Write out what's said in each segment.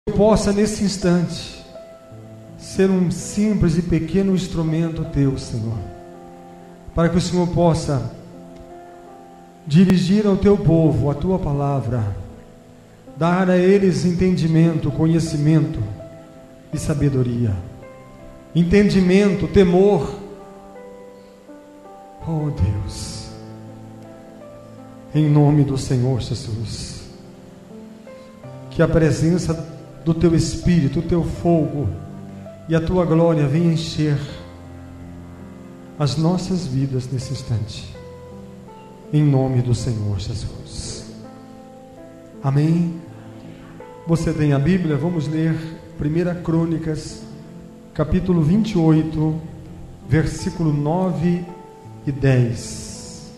possa nesse instante ser um simples e pequeno instrumento teu, Senhor, para que o Senhor possa dirigir ao teu povo a tua palavra, dar a eles entendimento, conhecimento e sabedoria, entendimento, temor. Oh Deus, em nome do Senhor Jesus, que a presença do teu Espírito, o teu fogo e a tua glória venha encher as nossas vidas nesse instante, em nome do Senhor Jesus. Amém. Você tem a Bíblia? Vamos ler 1 Crônicas, capítulo 28, versículo 9 e 10.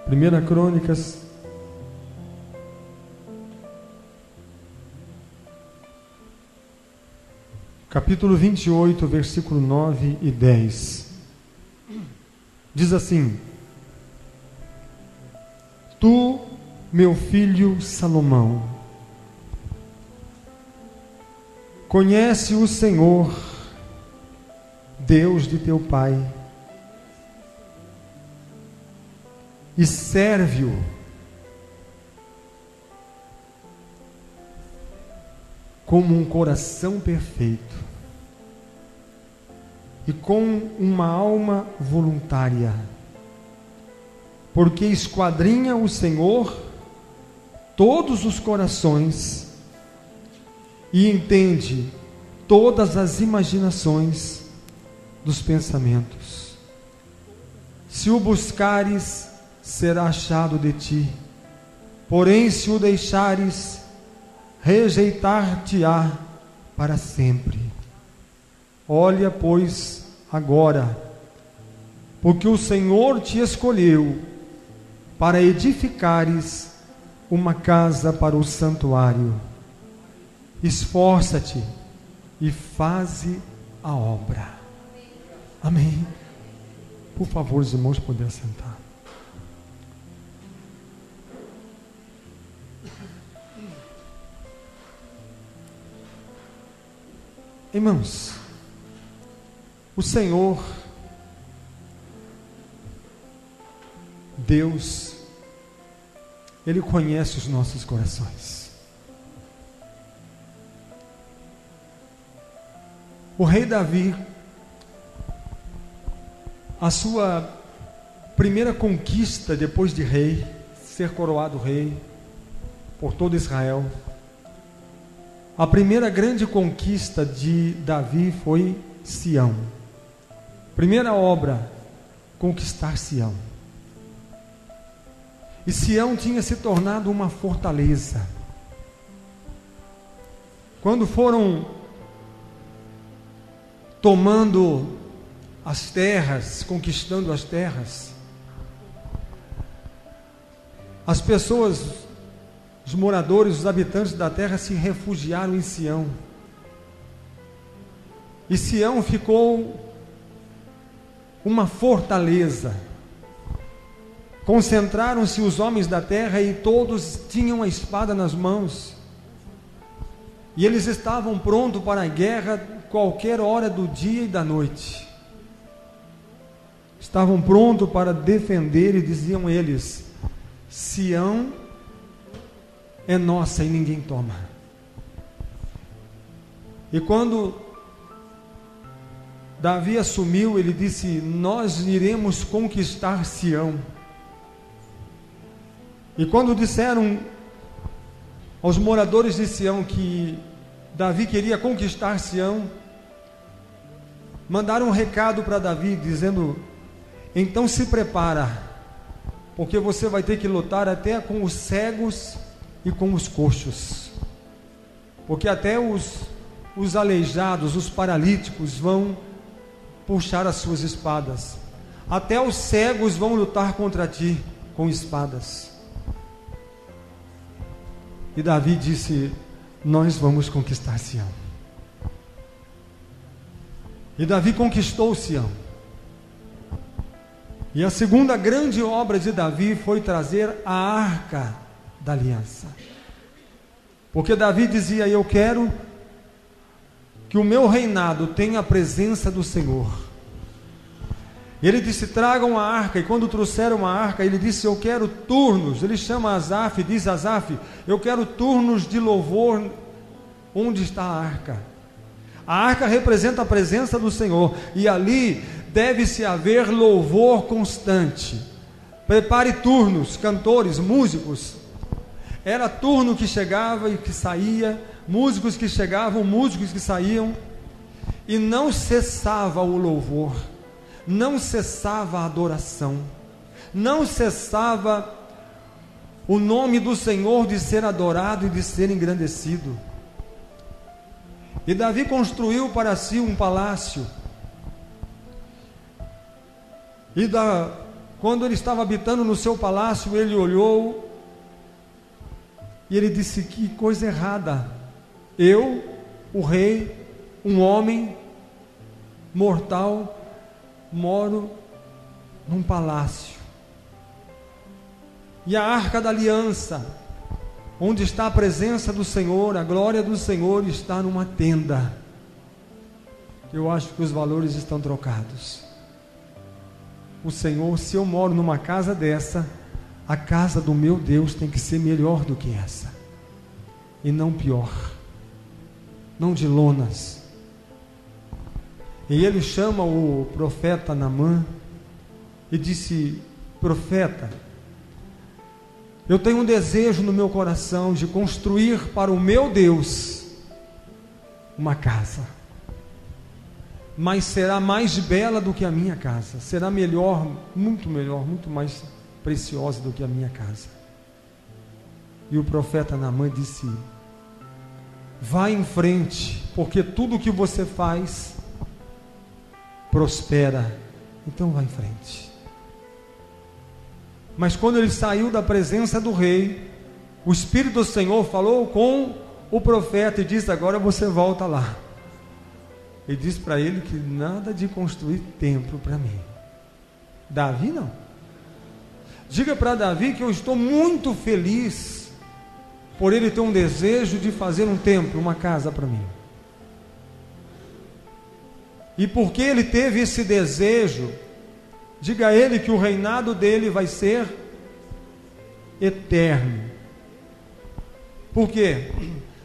1 Crônicas, capítulo 28, versículo 9 e 10. Diz assim: Tu, meu filho Salomão, conhece o Senhor, Deus de teu pai, e serve-o como um coração perfeito e com uma alma voluntária, porque esquadrinha o Senhor todos os corações e entende todas as imaginações dos pensamentos. Se o buscares, será achado de ti, porém se o deixares, rejeitar-te-á para sempre. Olha, pois, agora, porque o Senhor te escolheu para edificares uma casa para o santuário. Esforça-te e faze a obra. Amém. Por favor, os irmãos, poder sentar. Irmãos, o Senhor, Deus, Ele conhece os nossos corações. O rei Davi, a sua primeira conquista depois de rei, ser coroado rei por todo Israel, a primeira grande conquista de Davi foi Sião. Primeira obra, conquistar Sião. E Sião tinha se tornado uma fortaleza. Quando foram tomando as terras, conquistando as terras, as pessoas, os moradores, os habitantes da terra se refugiaram em Sião. E Sião ficou uma fortaleza. Concentraram-se os homens da terra e todos tinham a espada nas mãos. E eles estavam prontos para a guerra qualquer hora do dia e da noite. Estavam prontos para defender, e diziam eles: Sião é nossa e ninguém toma. E quando Davi assumiu, ele disse: nós iremos conquistar Sião. E quando disseram aos moradores de Sião que Davi queria conquistar Sião, mandaram um recado para Davi dizendo: então se prepara, porque você vai ter que lutar até com os cegos e com os coxos, porque até os aleijados, os paralíticos vão puxar as suas espadas, até os cegos vão lutar contra ti com espadas. E Davi disse: nós vamos conquistar Sião. E Davi conquistou Sião. E a segunda grande obra de Davi foi trazer a Arca da Aliança. Porque Davi dizia: eu quero que o meu reinado tenha a presença do Senhor. Ele disse: tragam a arca. E quando trouxeram a arca, ele disse: eu quero turnos. Ele chama Asaf e diz: Asaf, eu quero turnos de louvor. Onde está a arca? A arca representa a presença do Senhor, e ali deve-se haver louvor constante. Prepare turnos, cantores, músicos. Era turno que chegava e que saía, músicos que chegavam, músicos que saíam, e não cessava o louvor, não cessava a adoração, não cessava o nome do Senhor de ser adorado e de ser engrandecido. E Davi construiu para si um palácio, e quando ele estava habitando no seu palácio, ele olhou e ele disse: que coisa errada, eu, o rei, um homem mortal, moro num palácio, e a arca da aliança, onde está a presença do Senhor, a glória do Senhor, está numa tenda. Eu acho que os valores estão trocados. O Senhor, se eu moro numa casa dessa, a casa do meu Deus tem que ser melhor do que essa, e não pior, não de lonas. E ele chama o profeta Naamã e disse: profeta, eu tenho um desejo no meu coração de construir para o meu Deus uma casa, mas será mais bela do que a minha casa, será melhor, muito mais preciosa do que a minha casa. E o profeta Naamã disse: vá em frente, porque tudo que você faz prospera, então vá em frente. Mas quando ele saiu da presença do rei, o Espírito do Senhor falou com o profeta e disse: agora você volta lá. Ele disse para ele que nada de construir templo para mim. Davi não. Diga para Davi que eu estou muito feliz por ele ter um desejo de fazer um templo, uma casa para mim. E porque ele teve esse desejo, diga a ele que o reinado dele vai ser eterno. Por quê?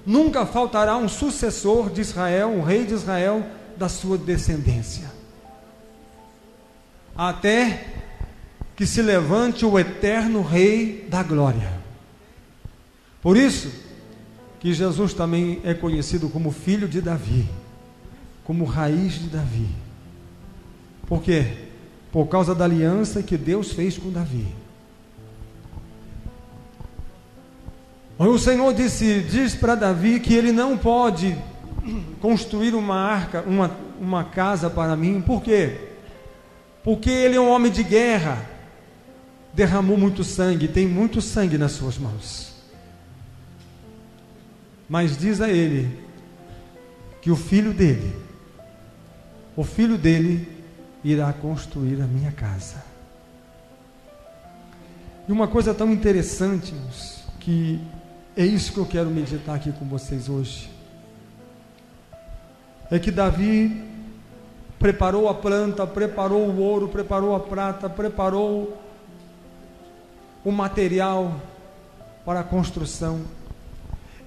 Nunca faltará um sucessor de Israel, um rei de Israel, da sua descendência, até que se levante o eterno Rei da glória. Por isso que Jesus também é conhecido como filho de Davi, como raiz de Davi. Por quê? Por causa da aliança que Deus fez com Davi. O Senhor diz para Davi que ele não pode construir uma arca, uma casa para mim. Por quê? Porque ele é um homem de guerra, derramou muito sangue, tem muito sangue nas suas mãos. Mas diz a ele que o filho dele irá construir a minha casa. E uma coisa tão interessante, que é isso que eu quero meditar aqui com vocês hoje, é que Davi preparou a planta, preparou o ouro, preparou a prata, preparou o material para a construção.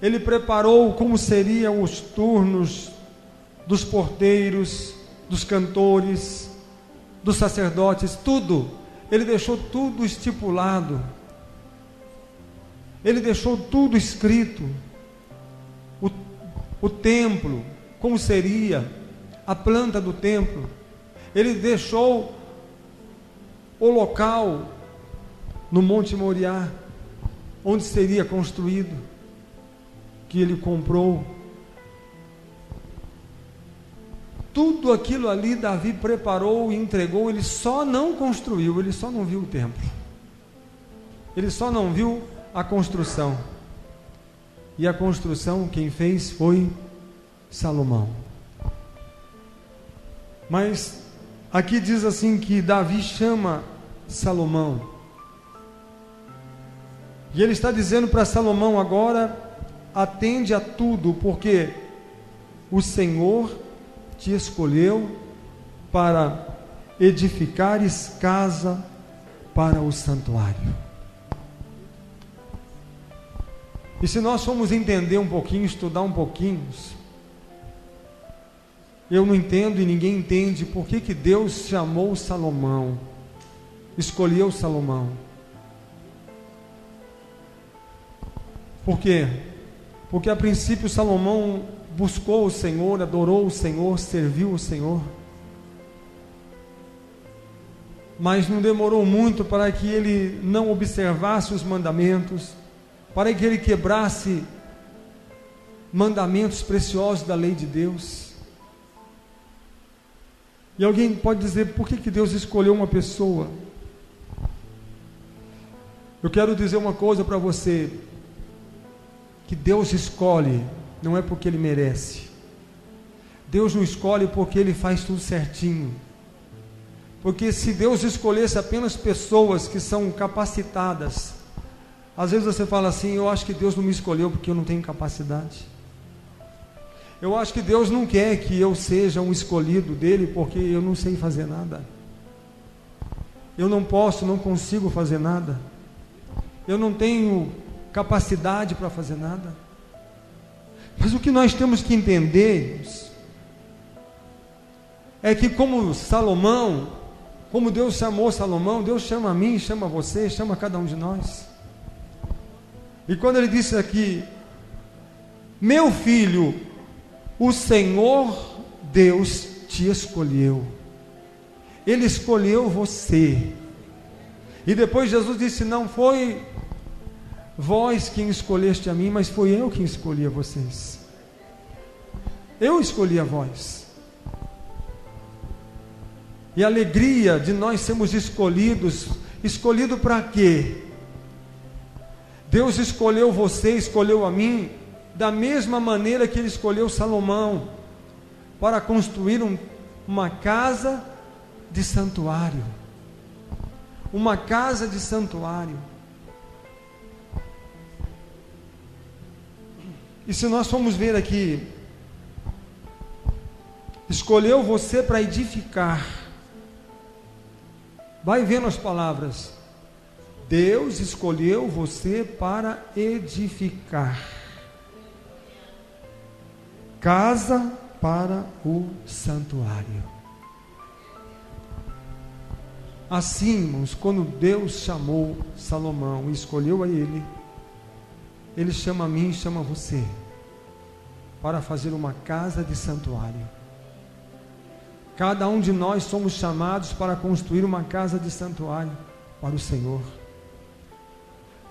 Ele preparou como seriam os turnos dos porteiros, dos cantores, dos sacerdotes, tudo. Ele deixou tudo estipulado. Ele deixou tudo escrito. O templo, como seria, a planta do templo. Ele deixou o local no Monte Moriá, onde seria construído, que ele comprou. Tudo aquilo ali Davi preparou e entregou. Ele só não construiu, ele só não viu o templo, ele só não viu a construção. E a construção quem fez foi Salomão. Mas aqui diz assim que Davi chama Salomão, e ele está dizendo para Salomão agora atende a tudo, porque o Senhor te escolheu para edificares casa para o santuário. E se nós formos entender um pouquinho, estudar um pouquinho, eu não entendo e ninguém entende por que Deus chamou Salomão, escolheu Salomão. Por quê? Porque a princípio Salomão buscou o Senhor, adorou o Senhor, serviu o Senhor. Mas não demorou muito para que ele não observasse os mandamentos, para que ele quebrasse mandamentos preciosos da lei de Deus. E alguém pode dizer, por que Deus escolheu uma pessoa? Eu quero dizer uma coisa para você, que Deus escolhe, não é porque Ele merece. Deus não escolhe porque Ele faz tudo certinho. Porque se Deus escolhesse apenas pessoas que são capacitadas, às vezes você fala assim, eu acho que Deus não me escolheu porque eu não tenho capacidade. Eu acho que Deus não quer que eu seja um escolhido dele porque eu não sei fazer nada. Eu não posso, não consigo fazer nada. Eu não tenho capacidade para fazer nada. Mas o que nós temos que entender é que como Salomão, como Deus chamou Salomão, Deus chama a mim, chama você, chama cada um de nós. E quando ele disse aqui, meu filho, o Senhor Deus te escolheu. Ele escolheu você. E depois Jesus disse, não foi vós quem escolheste a mim, mas foi eu quem escolhi a vocês. Eu escolhi a vós. E a alegria de nós sermos escolhidos, escolhido para quê? Deus escolheu você, escolheu a mim, da mesma maneira que Ele escolheu Salomão, para construir uma casa de santuário. Uma casa de santuário. E se nós formos ver aqui, escolheu você para edificar. Vai vendo as palavras. Deus escolheu você para edificar. Casa para o santuário. Assim, irmãos, quando Deus chamou Salomão e escolheu a ele, Ele chama a mim e chama você para fazer uma casa de santuário. Cada um de nós somos chamados para construir uma casa de santuário para o Senhor.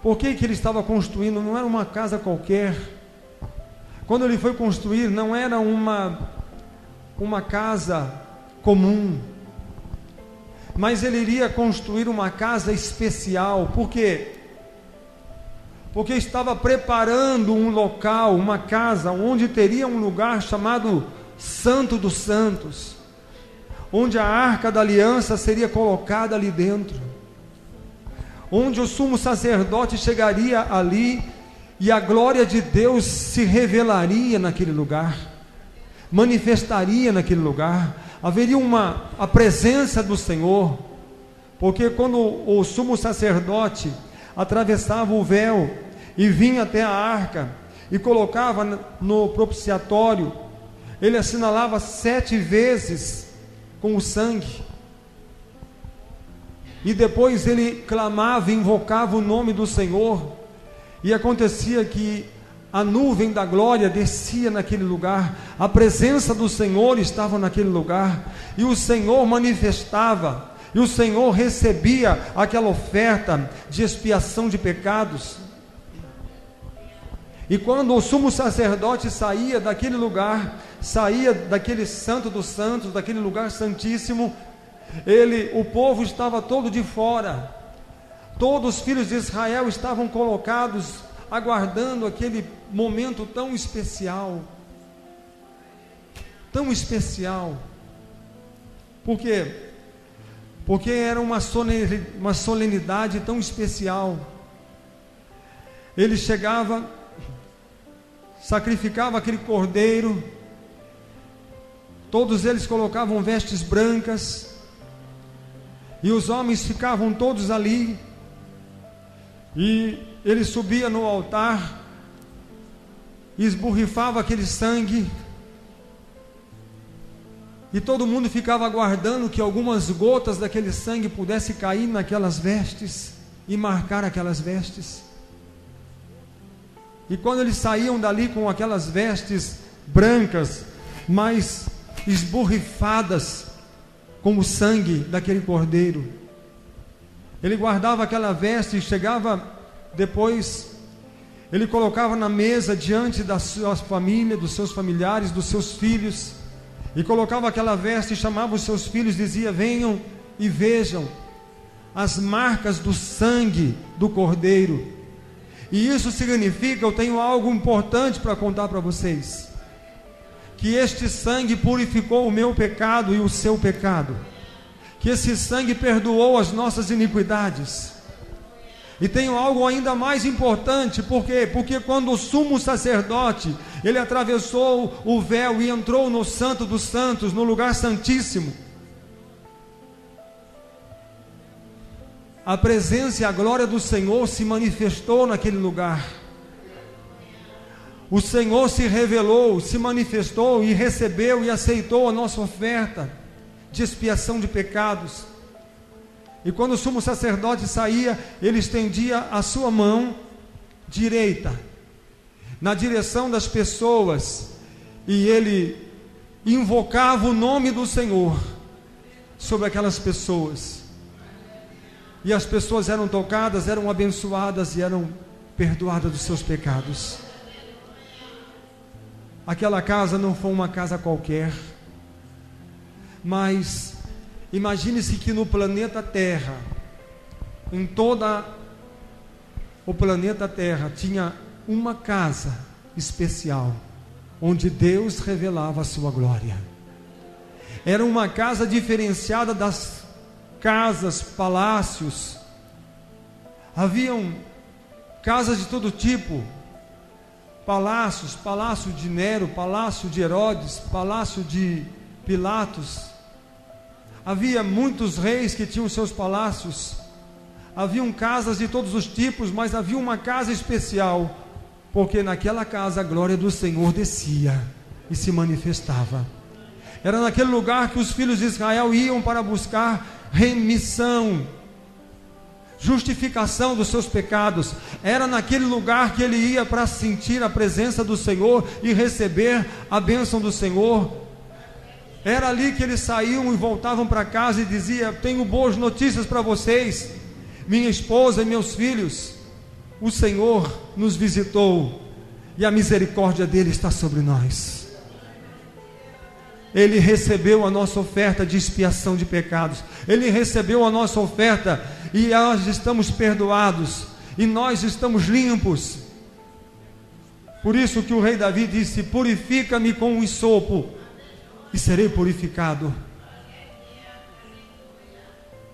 Por que Ele estava construindo? Não era uma casa qualquer. Quando Ele foi construir, não era uma casa comum, mas Ele iria construir uma casa especial. Por quê? Porque estava preparando um local, uma casa, onde teria um lugar chamado Santo dos Santos, onde a Arca da Aliança seria colocada ali dentro, onde o sumo sacerdote chegaria ali, e a glória de Deus se revelaria naquele lugar, manifestaria naquele lugar, haveria a presença do Senhor, porque quando o sumo sacerdote atravessava o véu e vinha até a arca e colocava no propiciatório, ele assinalava 7 vezes com o sangue, e depois ele clamava e invocava o nome do Senhor, e acontecia que a nuvem da glória descia naquele lugar, a presença do Senhor estava naquele lugar, e o Senhor manifestava, e o Senhor recebia aquela oferta de expiação de pecados. E quando o sumo sacerdote saía daquele lugar, saía daquele santo dos santos, daquele lugar santíssimo, o povo estava todo de fora, todos os filhos de Israel estavam colocados, aguardando aquele momento tão especial. Tão especial. Por quê? Porque era uma solenidade tão especial. Ele chegava sacrificava aquele cordeiro. Todos eles colocavam vestes brancas, e os homens ficavam todos ali, e ele subia no altar, e esborrifava aquele sangue, e todo mundo ficava aguardando que algumas gotas daquele sangue pudesse cair naquelas vestes, e marcar aquelas vestes. E quando eles saíam dali com aquelas vestes brancas, mas esborrifadas com o sangue daquele cordeiro, ele guardava aquela veste e chegava depois, ele colocava na mesa diante da sua família, dos seus familiares, dos seus filhos, e colocava aquela veste e chamava os seus filhos, dizia: venham e vejam as marcas do sangue do cordeiro. E isso significa, eu tenho algo importante para contar para vocês, que este sangue purificou o meu pecado e o seu pecado, que esse sangue perdoou as nossas iniquidades. E tenho algo ainda mais importante, por quê? Porque quando o sumo sacerdote, ele atravessou o véu e entrou no Santo dos Santos, no lugar santíssimo, a presença e a glória do Senhor se manifestou naquele lugar. O Senhor se revelou, se manifestou e recebeu e aceitou a nossa oferta de expiação de pecados. E quando o sumo sacerdote saía, ele estendia a sua mão direita na direção das pessoas, e ele invocava o nome do Senhor sobre aquelas pessoas, e as pessoas eram tocadas, eram abençoadas e eram perdoadas dos seus pecados. Aquela casa não foi uma casa qualquer, mas imagine-se que no planeta Terra, em toda o planeta Terra, tinha uma casa especial, onde Deus revelava a sua glória. Era uma casa diferenciada das casas, palácios. Haviam casas de todo tipo, palácios, palácio de Nero, palácio de Herodes, palácio de Pilatos. Havia muitos reis que tinham seus palácios, haviam casas de todos os tipos, mas havia uma casa especial, porque naquela casa a glória do Senhor descia e se manifestava. Era naquele lugar que os filhos de Israel iam para buscar remissão, justificação dos seus pecados. Era naquele lugar que ele ia para sentir a presença do Senhor e receber a bênção do Senhor. Era ali que eles saíam e voltavam para casa e diziam: tenho boas notícias para vocês, minha esposa e meus filhos, o Senhor nos visitou e a misericórdia dele está sobre nós. Ele recebeu a nossa oferta de expiação de pecados, ele recebeu a nossa oferta e nós estamos perdoados, e nós estamos limpos. Por isso que o rei Davi disse: purifica-me com um hisopo e serei purificado,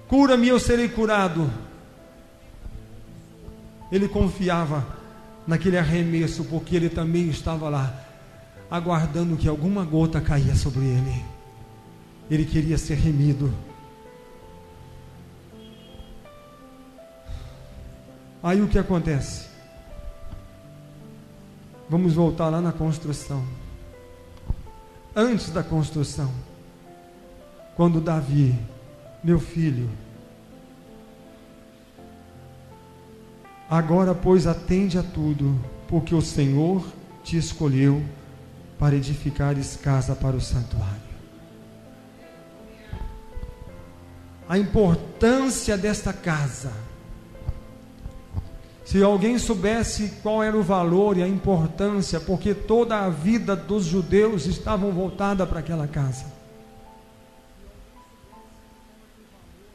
cura-me e eu serei curado. Ele confiava naquele arremesso, porque ele também estava lá, aguardando que alguma gota caia sobre ele. Ele queria ser remido. Aí o que acontece? Vamos voltar lá na construção. Antes da construção, quando Davi, meu filho, agora pois atende a tudo, porque o Senhor te escolheu para edificares casa para o santuário. A importância desta casa, se alguém soubesse qual era o valor e a importância, porque toda a vida dos judeus estava voltada para aquela casa.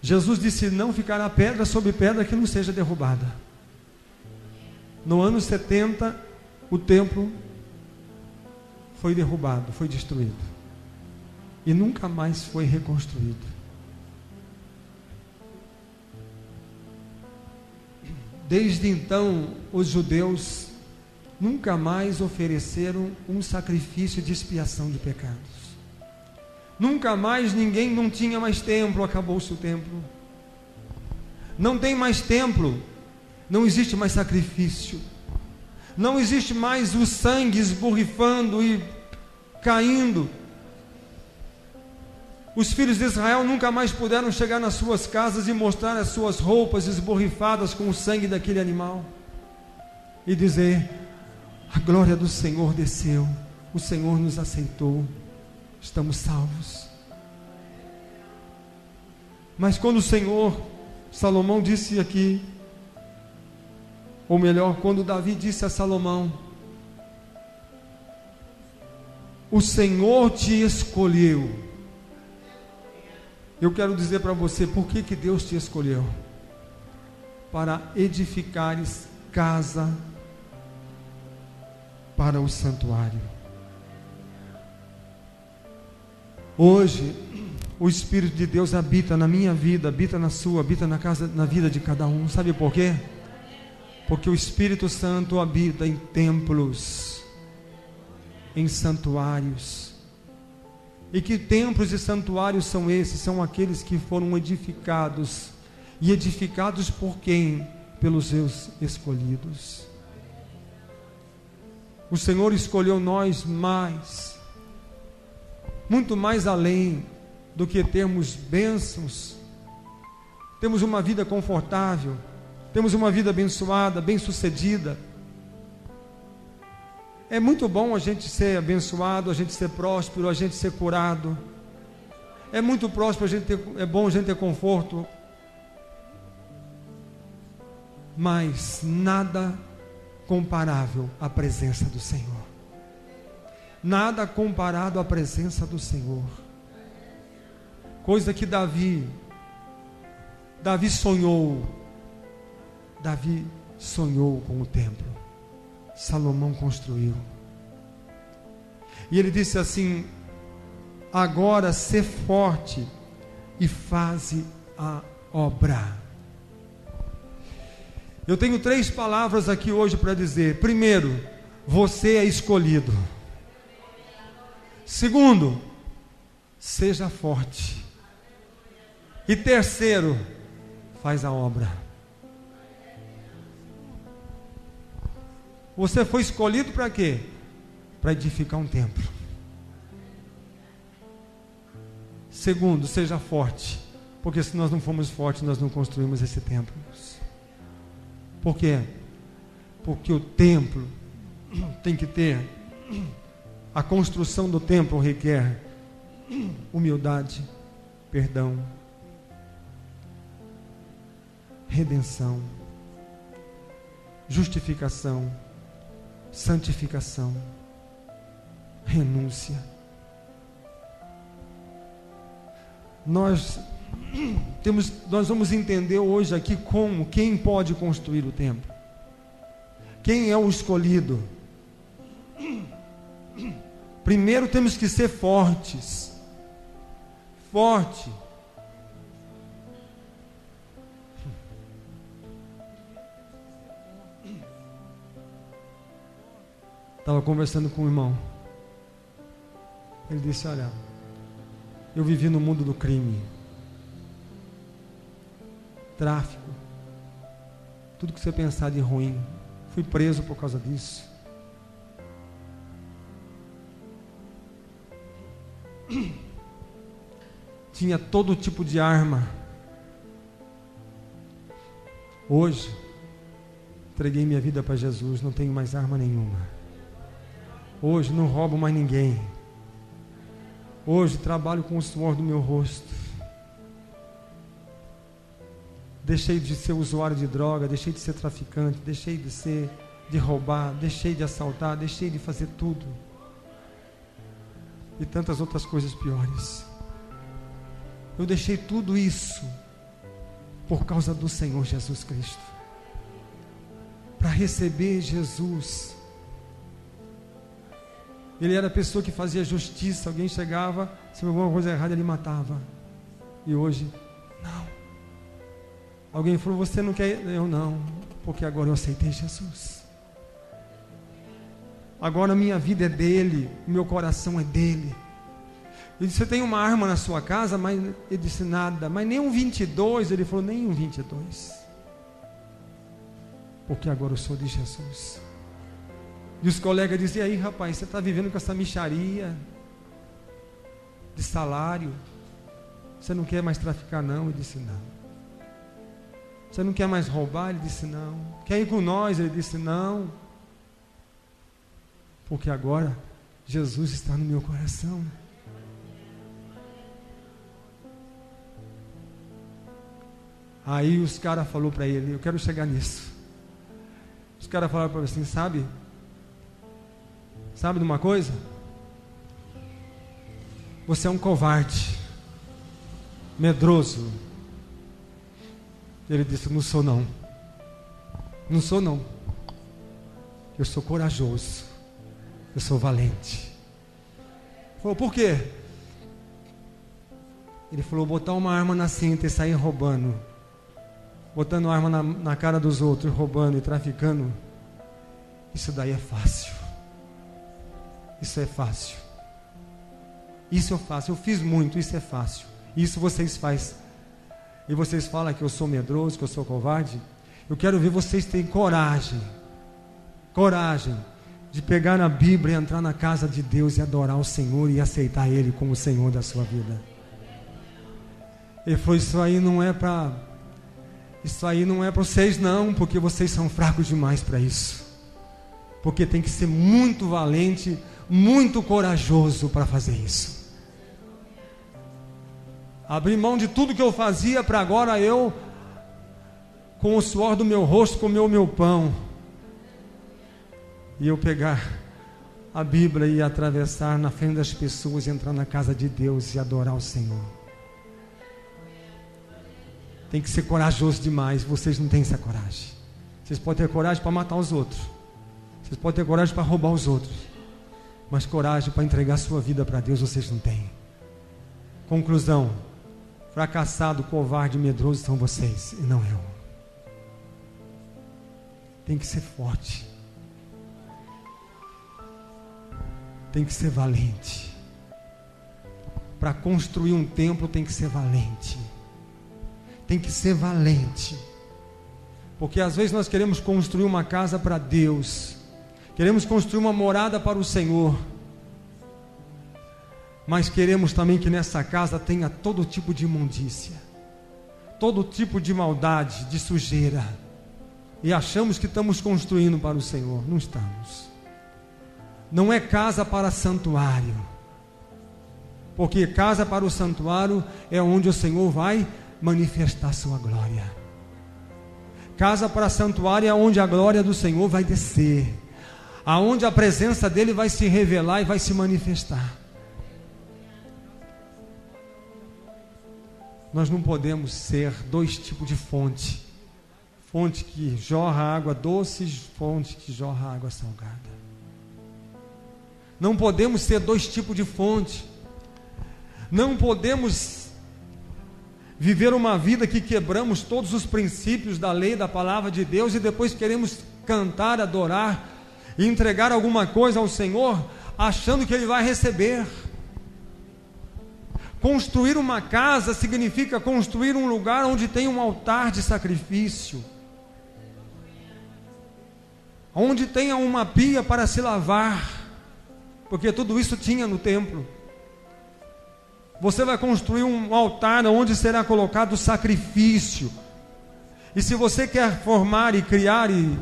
Jesus disse: não ficará pedra sobre pedra que não seja derrubada. No ano 70, o templo foi derrubado, foi destruído, e nunca mais foi reconstruído. Desde então, os judeus nunca mais ofereceram um sacrifício de expiação de pecados. Nunca mais ninguém, não tinha mais templo, acabou-se o templo. Não tem mais templo, não existe mais sacrifício. Não existe mais o sangue esborrifando e caindo. Os filhos de Israel nunca mais puderam chegar nas suas casas e mostrar as suas roupas esborrifadas com o sangue daquele animal e dizer: a glória do Senhor desceu, o Senhor nos aceitou, estamos salvos. Mas quando o Senhor, Salomão disse aqui, ou melhor, quando Davi disse a Salomão: o Senhor te escolheu. Eu quero dizer para você, por que Deus te escolheu? Para edificares casa para o santuário. Hoje, o Espírito de Deus habita na minha vida, habita na sua, habita na casa, na vida de cada um. Sabe por quê? Porque o Espírito Santo habita em templos, em santuários. E que templos e santuários são esses? São aqueles que foram edificados. E edificados por quem? Pelos seus escolhidos. O Senhor escolheu nós mais, muito mais além do que termos bênçãos, temos uma vida confortável, temos uma vida abençoada, bem-sucedida. É muito bom a gente ser abençoado, a gente ser próspero, a gente ser curado. É muito próspero, é bom a gente ter conforto. Mas nada comparável à presença do Senhor. Nada comparado à presença do Senhor. Coisa que Davi sonhou. Davi sonhou com o templo. Salomão construiu. E ele disse assim: agora sê forte e faze a obra. Eu tenho 3 palavras aqui hoje para dizer. Primeiro, você é escolhido. Segundo, seja forte. E terceiro, faz a obra. Você foi escolhido para quê? Para edificar um templo. Segundo, seja forte, porque se nós não formos fortes, nós não construímos esse templo. Por quê? Porque o templo tem que ter, a construção do templo requer humildade, perdão, redenção, justificação, santificação, renúncia. Nós vamos entender hoje aqui quem pode construir o templo, quem é o escolhido. Primeiro temos que ser fortes. Forte. Estava conversando com um irmão. Ele disse: olha, eu vivi no mundo do crime, tráfico, tudo que você pensar de ruim. Fui preso por causa disso. Tinha todo tipo de arma. Hoje entreguei minha vida para Jesus, não tenho mais arma nenhuma. Hoje não roubo mais ninguém. Hoje trabalho com o suor do meu rosto. Deixei de ser usuário de droga, deixei de ser traficante, deixei de roubar, deixei de assaltar, deixei de fazer tudo. E tantas outras coisas piores. Eu deixei tudo isso por causa do Senhor Jesus Cristo. Para receber Jesus. Ele era a pessoa que fazia justiça. Alguém chegava, se alguma coisa errada, ele matava. E hoje, não. Alguém falou: você não quer? Eu não, porque agora eu aceitei Jesus. Agora minha vida é dele, meu coração é dele. Ele disse: você tem uma arma na sua casa? Mas ele disse: nada. Mas nem um 22. Ele falou: nem um 22. Porque agora eu sou de Jesus. E os colegas diziam: e aí, rapaz, você está vivendo com essa mixaria de salário? Você não quer mais traficar, não? Ele disse: não. Você não quer mais roubar? Ele disse: não. Quer ir com nós? Ele disse: não. Porque agora Jesus está no meu coração. Aí os caras falaram para ele: eu quero chegar nisso. Os caras falaram para ele assim: sabe de uma coisa? Você é um covarde, medroso. Ele disse: não sou não. Não sou não. Eu sou corajoso. Eu sou valente. Ele falou: por quê? Ele falou: botar uma arma na cinta e sair roubando, botando arma na cara dos outros, roubando e traficando, isso daí é fácil. Isso é fácil. Isso eu faço, eu fiz muito, isso é fácil. Isso vocês fazem. E vocês falam que eu sou medroso, que eu sou covarde. Eu quero ver vocês terem coragem de pegar na Bíblia e entrar na casa de Deus e adorar o Senhor e aceitar Ele como o Senhor da sua vida. Ele falou: isso aí não é para vocês não, porque vocês são fracos demais para isso. Porque tem que ser muito valente, muito corajoso para fazer isso. Abrir mão de tudo que eu fazia para agora eu, com o suor do meu rosto, comer o meu pão. E eu pegar a Bíblia e atravessar na frente das pessoas, entrar na casa de Deus e adorar o Senhor. Tem que ser corajoso demais. Vocês não têm essa coragem. Vocês podem ter coragem para matar os outros. Vocês podem ter coragem para roubar os outros. Mas coragem para entregar sua vida para Deus vocês não têm. Conclusão: fracassado, covarde, medroso são vocês e não eu. Tem que ser forte. Tem que ser valente. Para construir um templo tem que ser valente. Tem que ser valente. Porque às vezes nós queremos construir uma casa para Deus, queremos construir uma morada para o Senhor, mas queremos também que nessa casa tenha todo tipo de imundícia, todo tipo de maldade, de sujeira, e achamos que estamos construindo para o Senhor. Não estamos. Não é casa para santuário, porque casa para o santuário é onde o Senhor vai manifestar a sua glória. Casa para santuário é onde a glória do Senhor vai descer, aonde a presença dele vai se revelar e vai se manifestar. Nós não podemos ser dois tipos de fonte: fonte que jorra água doce, fonte que jorra água salgada. Não podemos ser dois tipos de fonte. Não podemos viver uma vida que quebramos todos os princípios da lei, da palavra de Deus, e depois queremos cantar, adorar e entregar alguma coisa ao Senhor, achando que Ele vai receber. Construir uma casa significa construir um lugar onde tem um altar de sacrifício, onde tenha uma pia para se lavar, porque tudo isso tinha no templo. Você vai construir um altar onde será colocado o sacrifício. E se você quer formar e criar e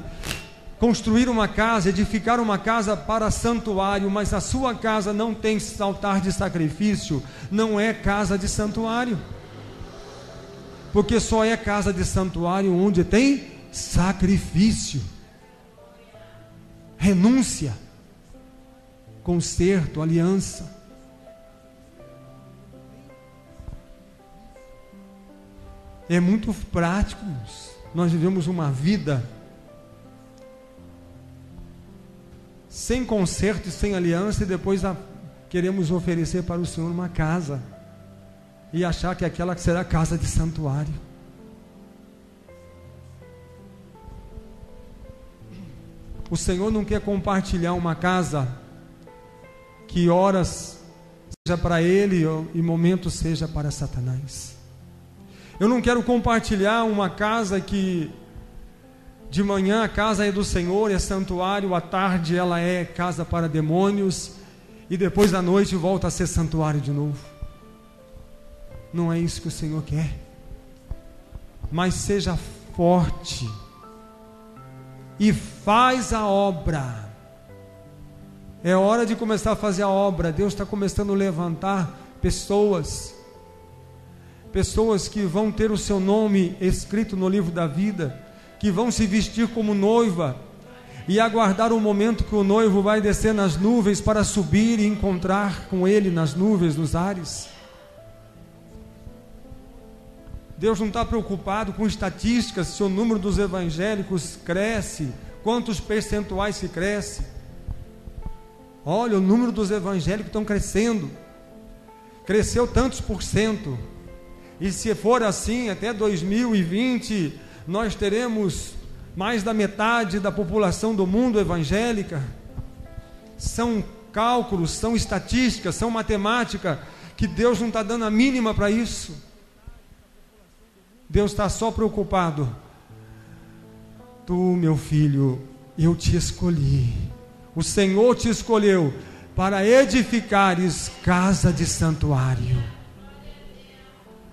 construir uma casa, edificar uma casa para santuário, mas a sua casa não tem altar de sacrifício, não é casa de santuário. Porque só é casa de santuário onde tem sacrifício, renúncia, conserto, aliança. É muito prático. Nós vivemos uma vida sem conserto e sem aliança, e depois queremos oferecer para o Senhor uma casa e achar que aquela será casa de santuário. O Senhor não quer compartilhar uma casa que horas seja para Ele e momentos seja para Satanás. Eu não quero compartilhar uma casa que de manhã a casa é do Senhor, é santuário, à tarde ela é casa para demônios e depois à noite volta a ser santuário de novo. Não é isso que o Senhor quer. Mas seja forte e faz a obra. É hora de começar a fazer a obra. Deus está começando a levantar pessoas que vão ter o seu nome escrito no livro da vida, que vão se vestir como noiva e aguardar o momento que o noivo vai descer nas nuvens para subir e encontrar com ele nas nuvens, nos ares. Deus não está preocupado com estatísticas, se o número dos evangélicos cresce, quantos percentuais se cresce. Olha, o número dos evangélicos estão crescendo, cresceu tantos por cento, e se for assim, até 2020, nós teremos mais da metade da população do mundo evangélica. São cálculos, são estatísticas, são matemática, que Deus não está dando a mínima para isso. Deus está só preocupado. Tu, meu filho, eu te escolhi. O Senhor te escolheu para edificares casa de santuário.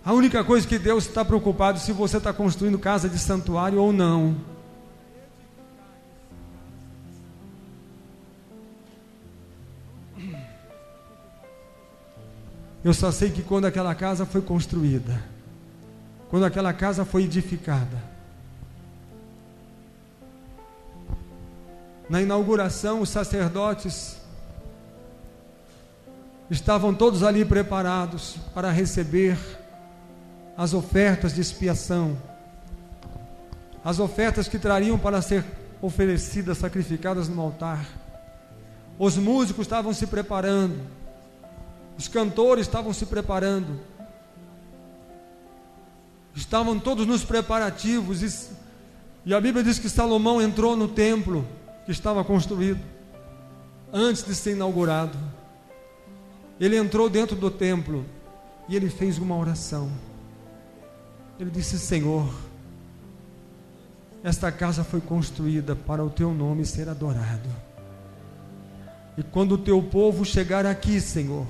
A única coisa que Deus está preocupado é se você está construindo casa de santuário ou não. Eu só sei que quando aquela casa foi construída, quando aquela casa foi edificada, na inauguração, os sacerdotes estavam todos ali preparados para receber as ofertas de expiação, as ofertas que trariam para ser oferecidas, sacrificadas no altar. Os músicos estavam se preparando, os cantores estavam se preparando, estavam todos nos preparativos, e a Bíblia diz que Salomão entrou no templo que estava construído, antes de ser inaugurado. Ele entrou dentro do templo, e ele fez uma oração. Ele disse: Senhor, esta casa foi construída para o teu nome ser adorado, e quando o teu povo chegar aqui, Senhor,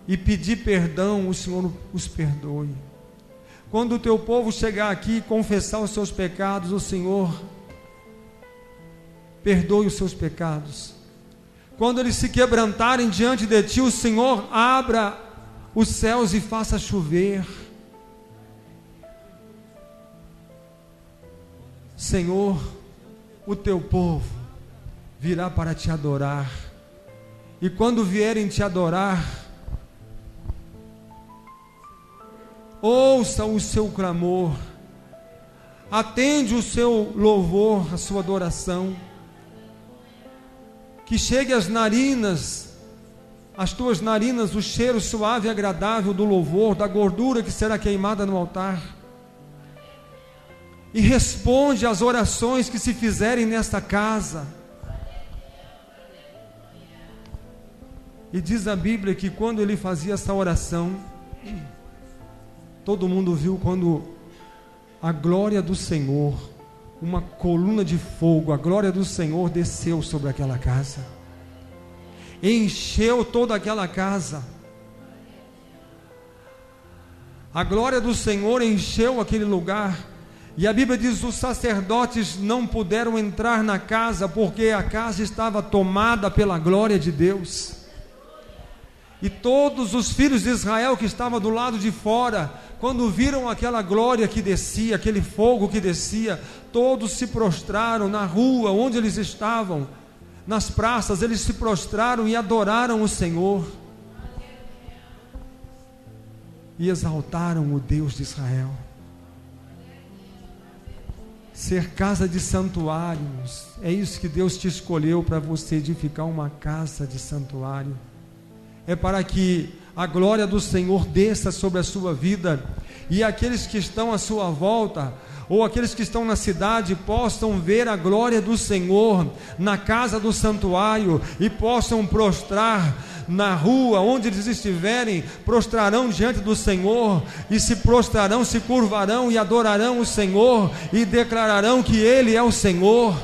e pedir perdão, o Senhor os perdoe. Quando o teu povo chegar aqui e confessar os seus pecados, o Senhor perdoe os seus pecados. Quando eles se quebrantarem diante de ti, o Senhor abra os céus e faça chover. Senhor, o teu povo virá para te adorar, e quando vierem te adorar, ouça o seu clamor, atende o seu louvor, a sua adoração, que chegue às narinas, às tuas narinas, o cheiro suave e agradável do louvor, da gordura que será queimada no altar, e responde às orações que se fizerem nesta casa. E diz a Bíblia que quando ele fazia essa oração, todo mundo viu quando a glória do Senhor, uma coluna de fogo, a glória do Senhor desceu sobre aquela casa, encheu toda aquela casa. A glória do Senhor encheu aquele lugar. E a Bíblia diz: os sacerdotes não puderam entrar na casa, porque a casa estava tomada pela glória de Deus. E todos os filhos de Israel que estavam do lado de fora, quando viram aquela glória que descia, aquele fogo que descia, todos se prostraram na rua onde eles estavam, nas praças, eles se prostraram e adoraram o Senhor, e exaltaram o Deus de Israel. Ser casa de santuários, é isso que Deus te escolheu, para você edificar uma casa de santuário. É para que a glória do Senhor desça sobre a sua vida, e aqueles que estão à sua volta ou aqueles que estão na cidade, possam ver a glória do Senhor na casa do santuário e possam prostrar na rua, onde eles estiverem, prostrarão diante do Senhor, e se prostrarão, se curvarão e adorarão o Senhor, e declararão que Ele é o Senhor.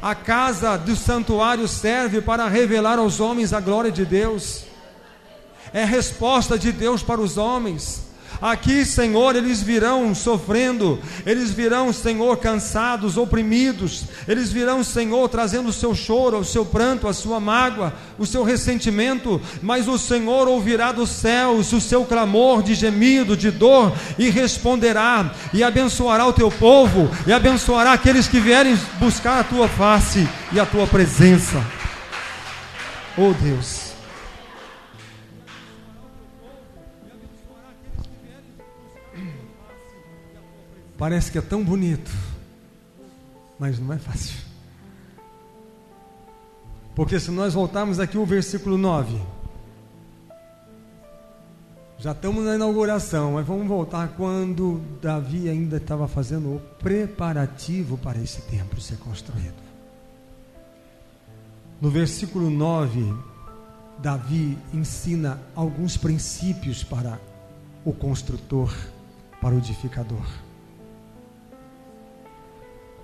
A casa do santuário serve para revelar aos homens a glória de Deus, é resposta de Deus para os homens. Aqui, Senhor, eles virão sofrendo, eles virão, Senhor, cansados, oprimidos, eles virão, Senhor, trazendo o seu choro, o seu pranto, a sua mágoa, o seu ressentimento, mas o Senhor ouvirá dos céus o seu clamor de gemido, de dor, e responderá, e abençoará o teu povo, e abençoará aqueles que vierem buscar a tua face e a tua presença. Oh Deus, parece que é tão bonito, mas não é fácil. Porque se nós voltarmos aqui ao versículo 9, já estamos na inauguração, mas vamos voltar quando Davi ainda estava fazendo o preparativo para esse templo ser construído. No versículo 9, Davi ensina alguns princípios para o construtor, para o edificador.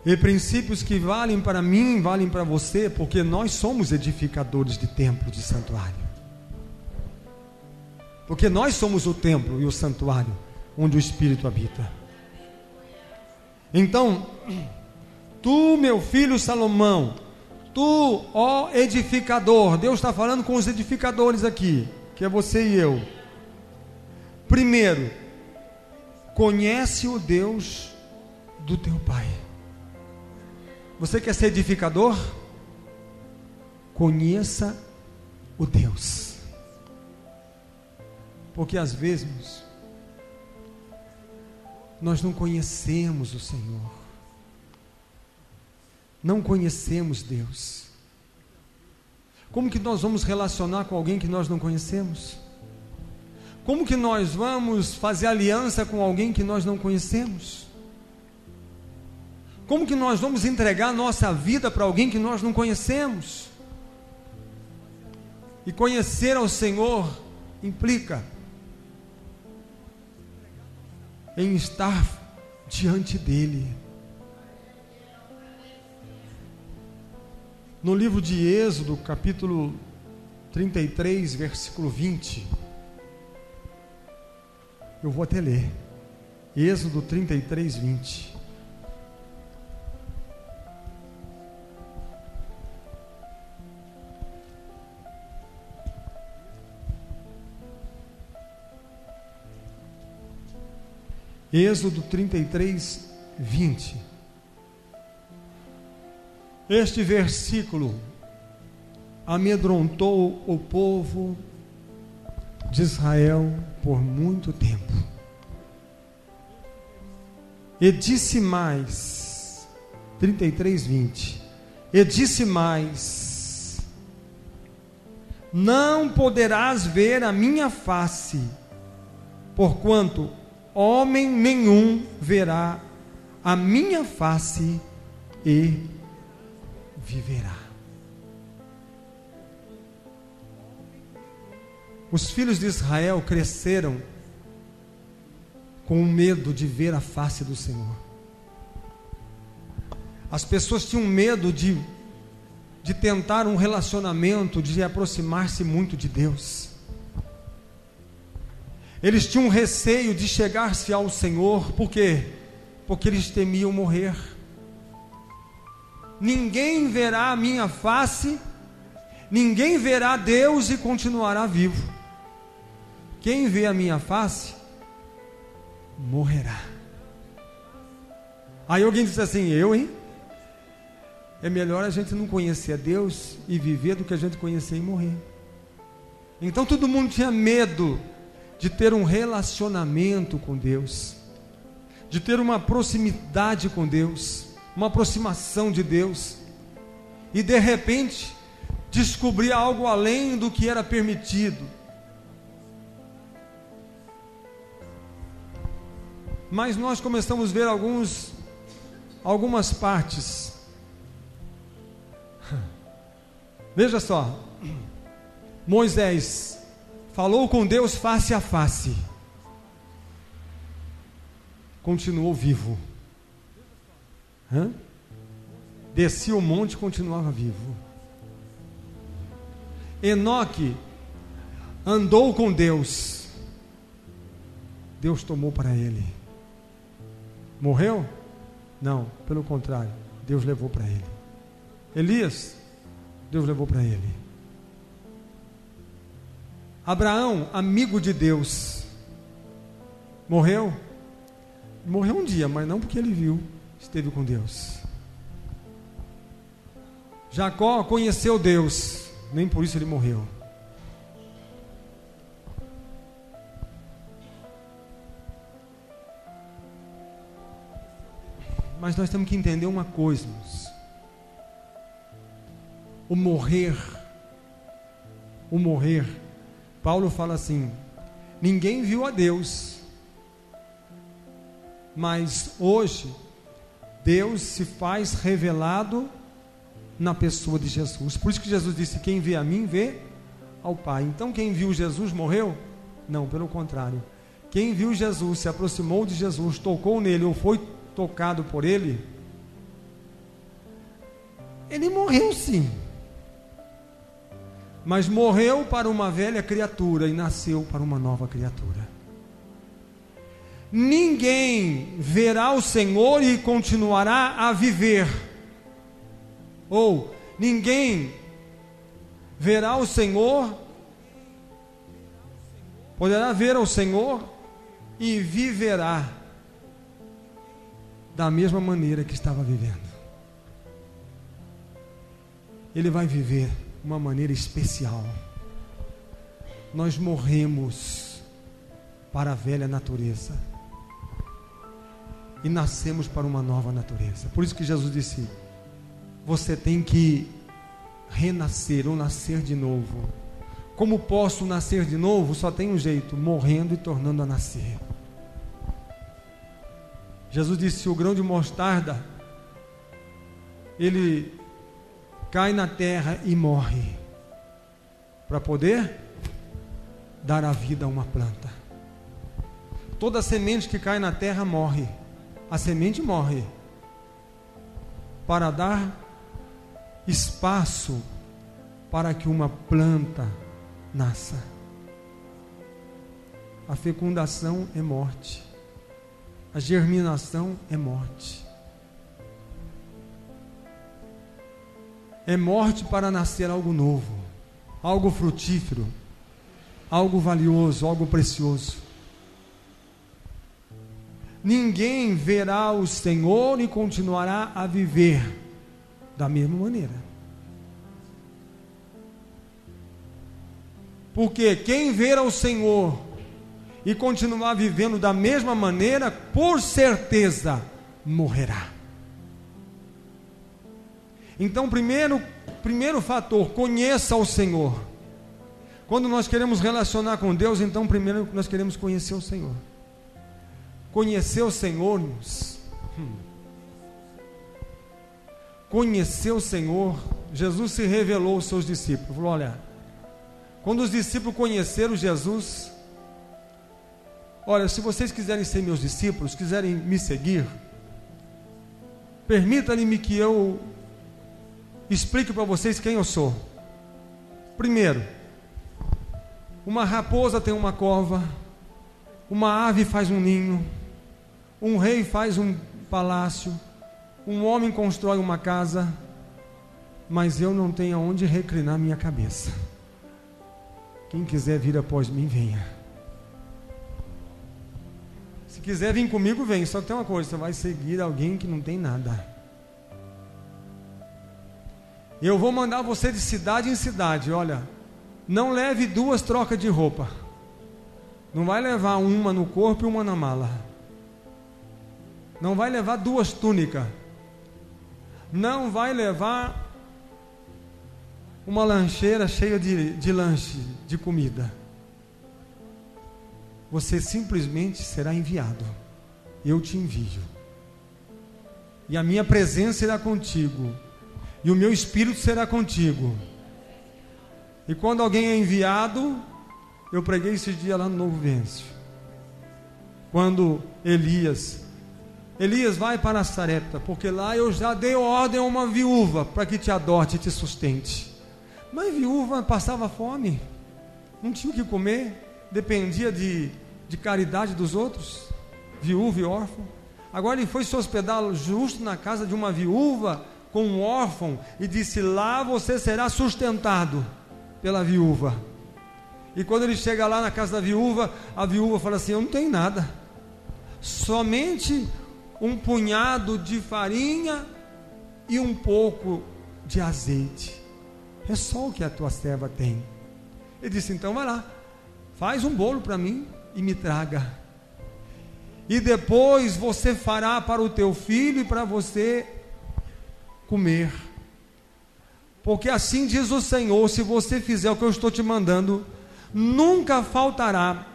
E princípios que valem para mim, valem para você, porque nós somos edificadores de templo, de santuário. Porque nós somos o templo e o santuário onde o Espírito habita. Então, tu, meu filho Salomão, tu, ó edificador, Deus está falando com os edificadores aqui, que é você e eu. Primeiro, conhece o Deus do teu pai. Você quer ser edificador? Conheça o Deus. Porque às vezes nós não conhecemos o Senhor, não conhecemos Deus. Como que nós vamos relacionar com alguém que nós não conhecemos? Como que nós vamos fazer aliança com alguém que nós não conhecemos? Como que nós vamos entregar nossa vida para alguém que nós não conhecemos? E conhecer ao Senhor implica em estar diante dEle. No livro de Êxodo, capítulo 33, versículo 20, eu vou até ler. Êxodo 33, 20. Êxodo 33, 20. Este versículo amedrontou o povo de Israel por muito tempo. E disse mais, 33, 20. E disse mais: não poderás ver a minha face, porquanto homem nenhum verá a minha face e viverá. Os filhos de Israel cresceram com o medo de ver a face do Senhor. As pessoas tinham medo de tentar um relacionamento, de aproximar-se muito de Deus. Eles tinham receio de chegar-se ao Senhor. Por quê? Porque eles temiam morrer. Ninguém verá a minha face, ninguém verá Deus e continuará vivo. Quem vê a minha face, morrerá. Aí alguém diz assim: eu, hein? É melhor a gente não conhecer a Deus e viver do que a gente conhecer e morrer. Então todo mundo tinha medo de ter um relacionamento com Deus, de ter uma proximidade com Deus, uma aproximação de Deus, e de repente descobrir algo além do que era permitido. mas nós começamos a ver algumas partes. Veja só, Moisés falou com Deus face a face, continuou vivo. Descia o monte e continuava vivo. Enoque andou com Deus, Deus tomou para ele. Morreu? Não, pelo contrário, Deus levou para ele. Elias, Deus levou para ele. Abraão, amigo de Deus, morreu? Morreu um dia, mas não porque ele viu, esteve com Deus. Jacó conheceu Deus, nem por isso ele morreu. Mas nós temos que entender uma coisa, irmãos. O morrer, Paulo fala assim: ninguém viu a Deus, mas hoje Deus se faz revelado na pessoa de Jesus. Por isso que Jesus disse: quem vê a mim, vê ao Pai. Então quem viu Jesus morreu? Não, pelo contrário. Quem viu Jesus, se aproximou de Jesus, tocou nele ou foi tocado por ele, ele morreu sim, mas morreu para uma velha criatura e nasceu para uma nova criatura. Ninguém verá o Senhor e continuará a viver, ou ninguém verá o Senhor, poderá ver o Senhor e viverá da mesma maneira que estava vivendo. Ele vai viver de uma maneira especial. Nós morremos para a velha natureza e nascemos para uma nova natureza. Por isso que Jesus disse: você tem que renascer ou nascer de novo. Como posso nascer de novo? Só tem um jeito: morrendo e tornando a nascer. Jesus disse: o grão de mostarda, ele cai na terra e morre, para poder dar a vida a uma planta. Toda semente que cai na terra morre. A semente morre para dar espaço para que uma planta nasça. A fecundação é morte. A germinação é morte. É morte para nascer algo novo, algo frutífero, algo valioso, algo precioso. Ninguém verá o Senhor e continuará a viver da mesma maneira. Porque quem ver o Senhor e continuar vivendo da mesma maneira, por certeza morrerá. Então, primeiro fator, conheça o Senhor. Quando nós queremos relacionar com Deus, então primeiro nós queremos conhecer o Senhor. Conhecer o Senhor, conhecer o Senhor, Jesus se revelou aos seus discípulos. Falou: olha, quando os discípulos conheceram Jesus, olha, se vocês quiserem ser meus discípulos, quiserem me seguir, permita-me que eu explique para vocês quem eu sou. Primeiro, uma raposa tem uma cova, uma ave faz um ninho, um rei faz um palácio, um homem constrói uma casa, mas eu não tenho aonde reclinar minha cabeça. Quem quiser vir após mim, venha. Se quiser vir comigo, vem. Só que tem uma coisa: você vai seguir alguém que não tem nada. Eu vou mandar você de cidade em cidade. Olha, não leve 2 trocas de roupa. Não vai levar uma no corpo e uma na mala. Não vai levar 2 túnicas. Não vai levar uma lancheira cheia de lanche, de comida. Você simplesmente será enviado. eu te envio, e a minha presença será contigo, e o meu Espírito será contigo. E quando alguém é enviado, eu preguei esse dia lá no Novo Vêncio, quando Elias vai para Sarepta, porque lá eu já dei ordem a uma viúva para que te adote e te sustente. Mas viúva passava fome, não tinha o que comer, dependia de caridade dos outros, viúva e órfão. Agora ele foi se hospedar justo na casa de uma viúva com um órfão, e disse: lá você será sustentado pela viúva. E quando ele chega lá na casa da viúva, a viúva fala assim: eu não tenho nada, somente um punhado de farinha e um pouco de azeite, é só o que a tua serva tem. Ele disse: então vai lá, faz um bolo para mim e me traga, e depois você fará para o teu filho e para você comer, porque assim diz o Senhor: se você fizer o que eu estou te mandando, nunca faltará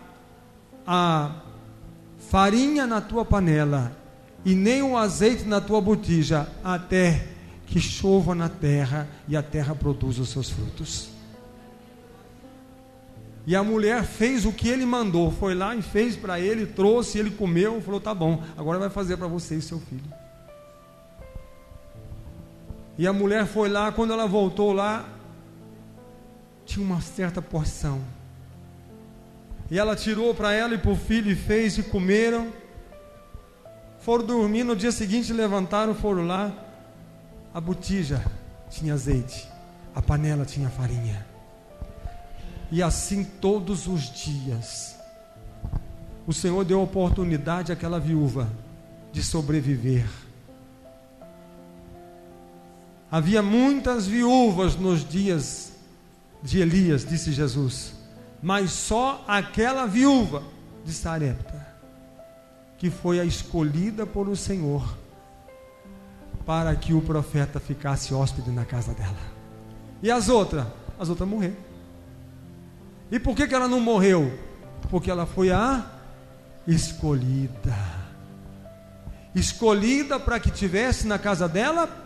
a farinha na tua panela e nem o azeite na tua botija, até que chova na terra e a terra produza os seus frutos. E a mulher fez o que ele mandou, foi lá e fez para ele, trouxe, ele comeu, falou: tá bom, agora vai fazer para você e seu filho. E a mulher foi lá, quando ela voltou lá, tinha uma certa porção, e ela tirou para ela e para o filho, e fez, e comeram, foram dormir. No dia seguinte levantaram, foram lá, a botija tinha azeite, a panela tinha farinha, e assim todos os dias o Senhor deu oportunidade àquela viúva de sobreviver. Havia muitas viúvas nos dias de Elias, disse Jesus, mas só aquela viúva de Sarepta, que foi a escolhida por o Senhor para que o profeta ficasse hóspede na casa dela. E as outras morreram. E por que ela não morreu? Porque ela foi a escolhida. Escolhida para que tivesse na casa dela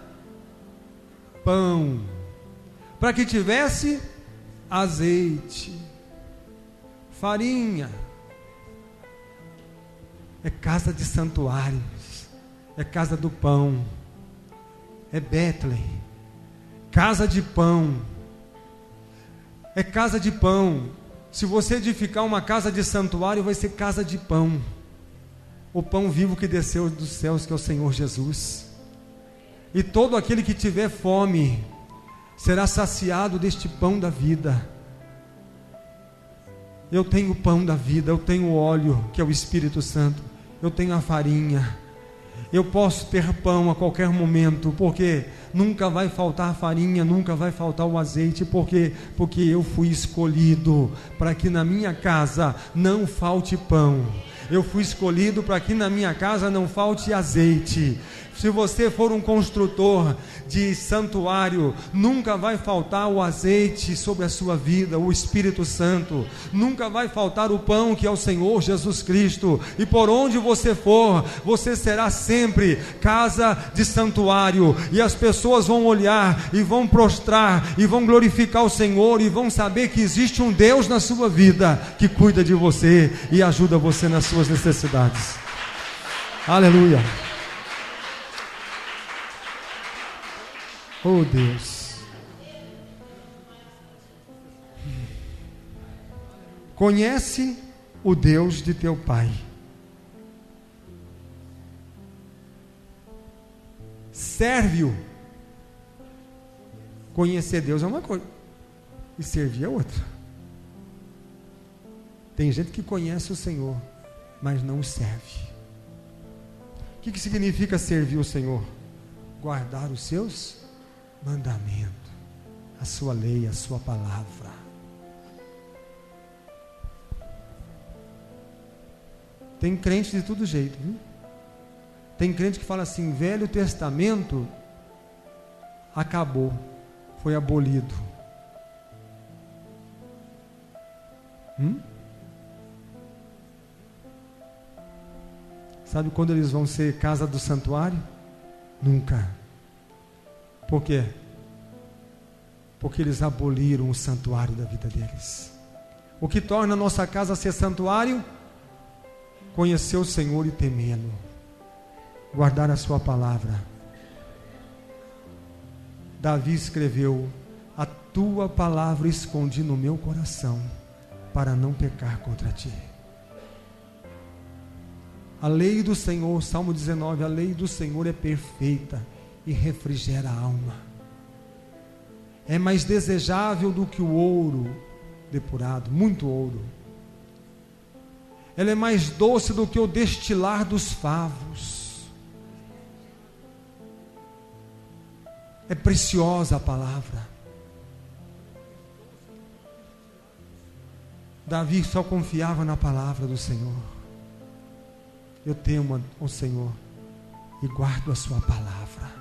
pão, para que tivesse azeite, farinha. É casa de santuários, é casa do pão, é Bethlehem, casa de pão, é casa de pão. Se você edificar uma casa de santuário, vai ser casa de pão, o pão vivo que desceu dos céus, que é o Senhor Jesus. E todo aquele que tiver fome será saciado deste pão da vida. Eu tenho o pão da vida, eu tenho o óleo, que é o Espírito Santo, eu tenho a farinha, eu posso ter pão a qualquer momento, porque nunca vai faltar farinha, nunca vai faltar o azeite, porque eu fui escolhido para que na minha casa não falte pão, eu fui escolhido para que na minha casa não falte azeite. Se você for um construtor de santuário, nunca vai faltar o azeite sobre a sua vida, o Espírito Santo, nunca vai faltar o pão, que é o Senhor Jesus Cristo. E por onde você for, você será sempre casa de santuário, e as pessoas vão olhar e vão prostrar e vão glorificar o Senhor, e vão saber que existe um Deus na sua vida que cuida de você e ajuda você nas suas necessidades. Aleluia. Oh Deus, conhece o Deus de teu pai, serve-o. Conhecer Deus é uma coisa e servir é outra. Tem gente que conhece o Senhor, mas não o serve. O que significa servir o Senhor? Guardar os seus mandamento, a sua lei, a sua palavra. Tem crente de todo jeito, viu? Tem crente que fala assim: Velho Testamento acabou, foi abolido. Sabe quando eles vão ser casa do santuário? Nunca. Por quê? Porque eles aboliram o santuário da vida deles. O que torna a nossa casa ser santuário? Conhecer o Senhor e temê-lo, guardar a sua palavra. Davi escreveu: a tua palavra escondi no meu coração, para não pecar contra ti. A lei do Senhor, Salmo 19, a lei do Senhor é perfeita e refrigera a alma. É mais desejável do que o ouro depurado, muito ouro. Ela é mais doce do que o destilar dos favos. É preciosa a palavra. Davi só confiava na palavra do Senhor. Eu temo ao Senhor e guardo a sua palavra.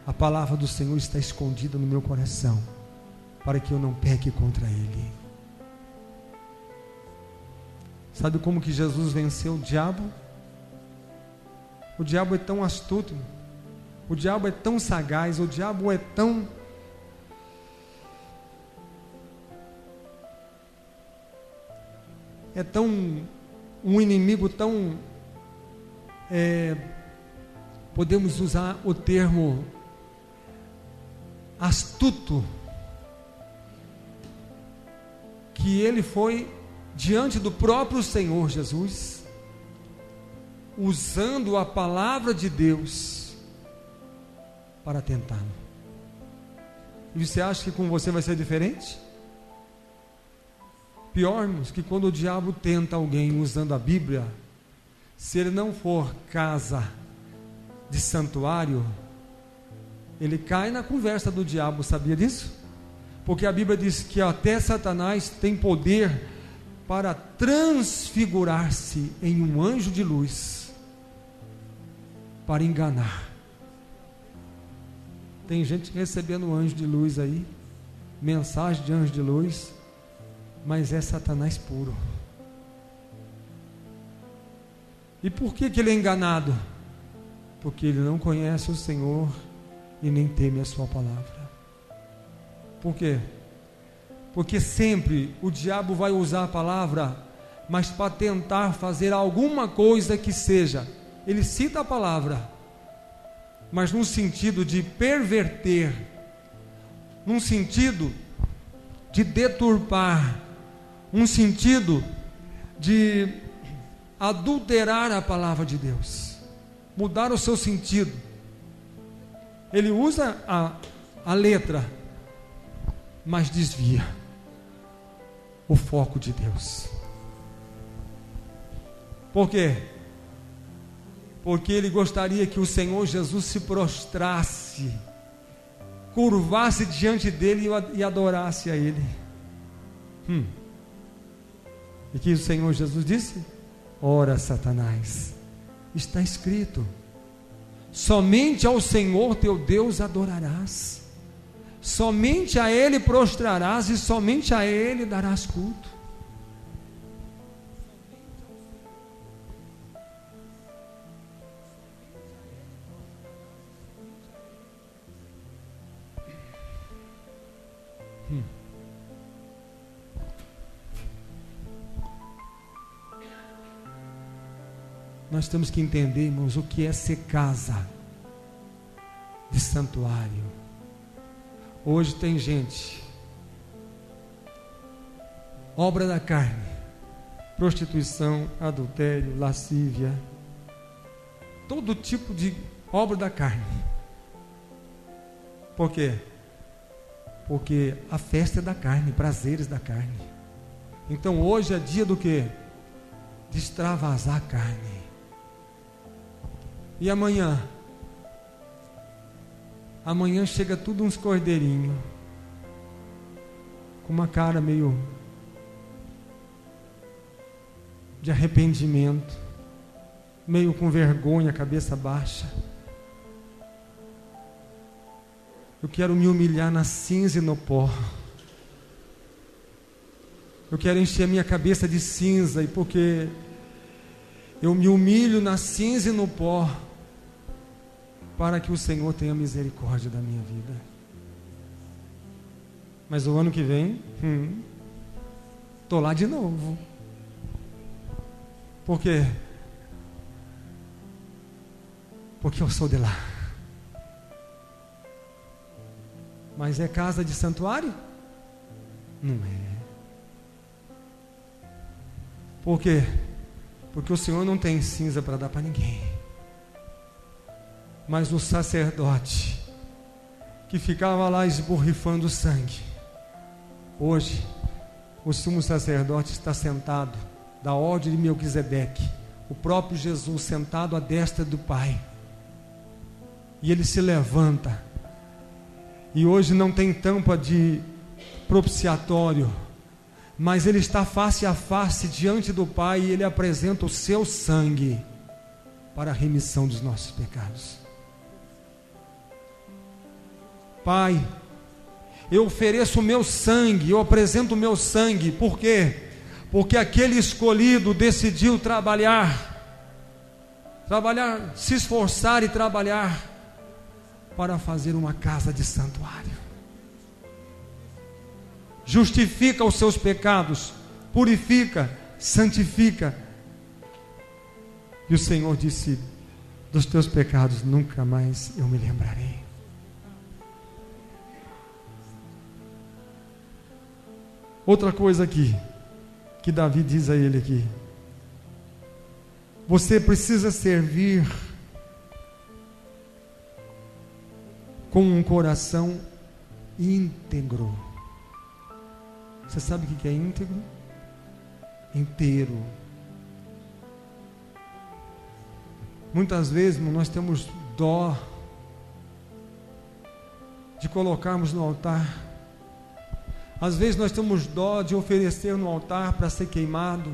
A palavra do Senhor está escondida no meu coração, para que eu não peque contra Ele. Sabe como que Jesus venceu o diabo? O diabo é tão astuto, o diabo é tão sagaz, o diabo é tão um inimigo tão, podemos usar o termo astuto, que ele foi diante do próprio Senhor Jesus, usando a palavra de Deus para tentá-lo. E você acha que com você vai ser diferente? Pior, irmãos, que quando o diabo tenta alguém usando a Bíblia, se ele não for casa de santuário, ele cai na conversa do diabo, sabia disso? Porque a Bíblia diz que até Satanás tem poder para transfigurar-se em um anjo de luz, para enganar. Tem gente recebendo anjo de luz aí, mensagem de anjo de luz, mas é Satanás puro. E por que ele é enganado? Porque ele não conhece o Senhor e nem teme a sua palavra. Por quê? Porque sempre o diabo vai usar a palavra, mas para tentar fazer alguma coisa que seja, ele cita a palavra, mas num sentido de perverter, num sentido de deturpar, um sentido de adulterar a palavra de Deus, mudar o seu sentido. Ele usa a letra, mas desvia o foco de Deus. Por quê? Porque ele gostaria que o Senhor Jesus se prostrasse, curvasse diante dele e adorasse a ele. E que o Senhor Jesus disse: ora, Satanás, está escrito, somente ao Senhor teu Deus adorarás, somente a Ele prostrarás e somente a Ele darás culto. Nós temos que entender, irmãos, o que é ser casa de santuário. Hoje tem gente, obra da carne, prostituição, adultério, lascívia, todo tipo de obra da carne. Por quê? Porque a festa é da carne, prazeres da carne. Então hoje é dia do quê? De extravasar a carne. E amanhã? Amanhã chega tudo uns cordeirinhos, com uma cara meio de arrependimento, meio com vergonha, cabeça baixa. Eu quero me humilhar na cinza e no pó. Eu quero encher a minha cabeça de cinza, e porque Eu me humilho na cinza e no pó, para que o Senhor tenha misericórdia da minha vida. Mas o ano que vem, estou lá de novo. Por quê? Porque eu sou de lá. Mas é casa de santuário? Não é. Por quê? Porque o Senhor não tem cinza para dar para ninguém. Mas o sacerdote que ficava lá esborrifando sangue, hoje o sumo sacerdote está sentado da ordem de Melquisedeque, o próprio Jesus sentado à destra do Pai, e ele se levanta, e hoje não tem tampa de propiciatório, mas ele está face a face diante do Pai, e ele apresenta o seu sangue para a remissão dos nossos pecados. Pai, eu ofereço o meu sangue, eu apresento o meu sangue. Por quê? Porque aquele escolhido decidiu trabalhar, se esforçar e trabalhar para fazer uma casa de santuário. Justifica os seus pecados, purifica, santifica. E o Senhor disse: dos teus pecados nunca mais eu me lembrarei. Outra coisa aqui, que Davi diz a ele aqui: você precisa servir com um coração íntegro. Você sabe o que é íntegro? Inteiro. Muitas vezes nós temos dó de colocarmos no altar. Às vezes nós temos dó de oferecer no altar para ser queimado.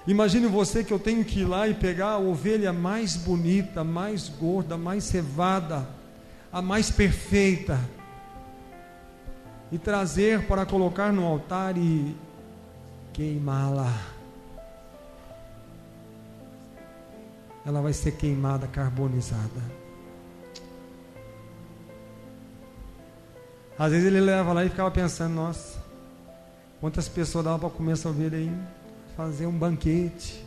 Imagine você que eu tenho que ir lá e pegar a ovelha mais bonita, mais gorda, mais cevada, a mais perfeita, e trazer para colocar no altar e queimá-la. Ela vai ser queimada, carbonizada. Às vezes ele leva lá e ficava pensando: nossa, quantas pessoas dava para comer essa ovelha aí? Fazer um banquete.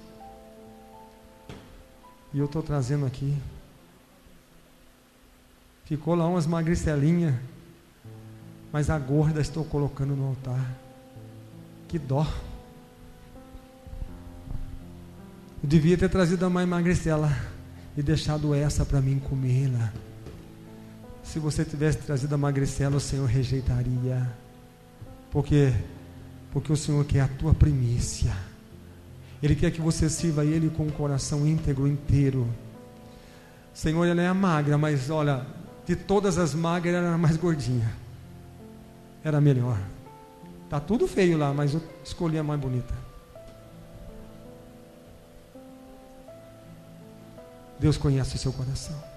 E eu estou trazendo aqui. Ficou lá umas magricelinhas, mas a gorda estou colocando no altar. Que dó. Eu devia ter trazido a mais magricela e deixado essa para mim comê-la. Se você tivesse trazido a magricela, o Senhor rejeitaria. Por quê? Porque o Senhor quer a tua primícia. Ele quer que você sirva a Ele com o coração íntegro, inteiro. Senhor, ela é a magra, mas olha, de todas as magras, ela era a mais gordinha. Era a melhor. Está tudo feio lá, mas eu escolhi a mais bonita. Deus conhece o seu coração.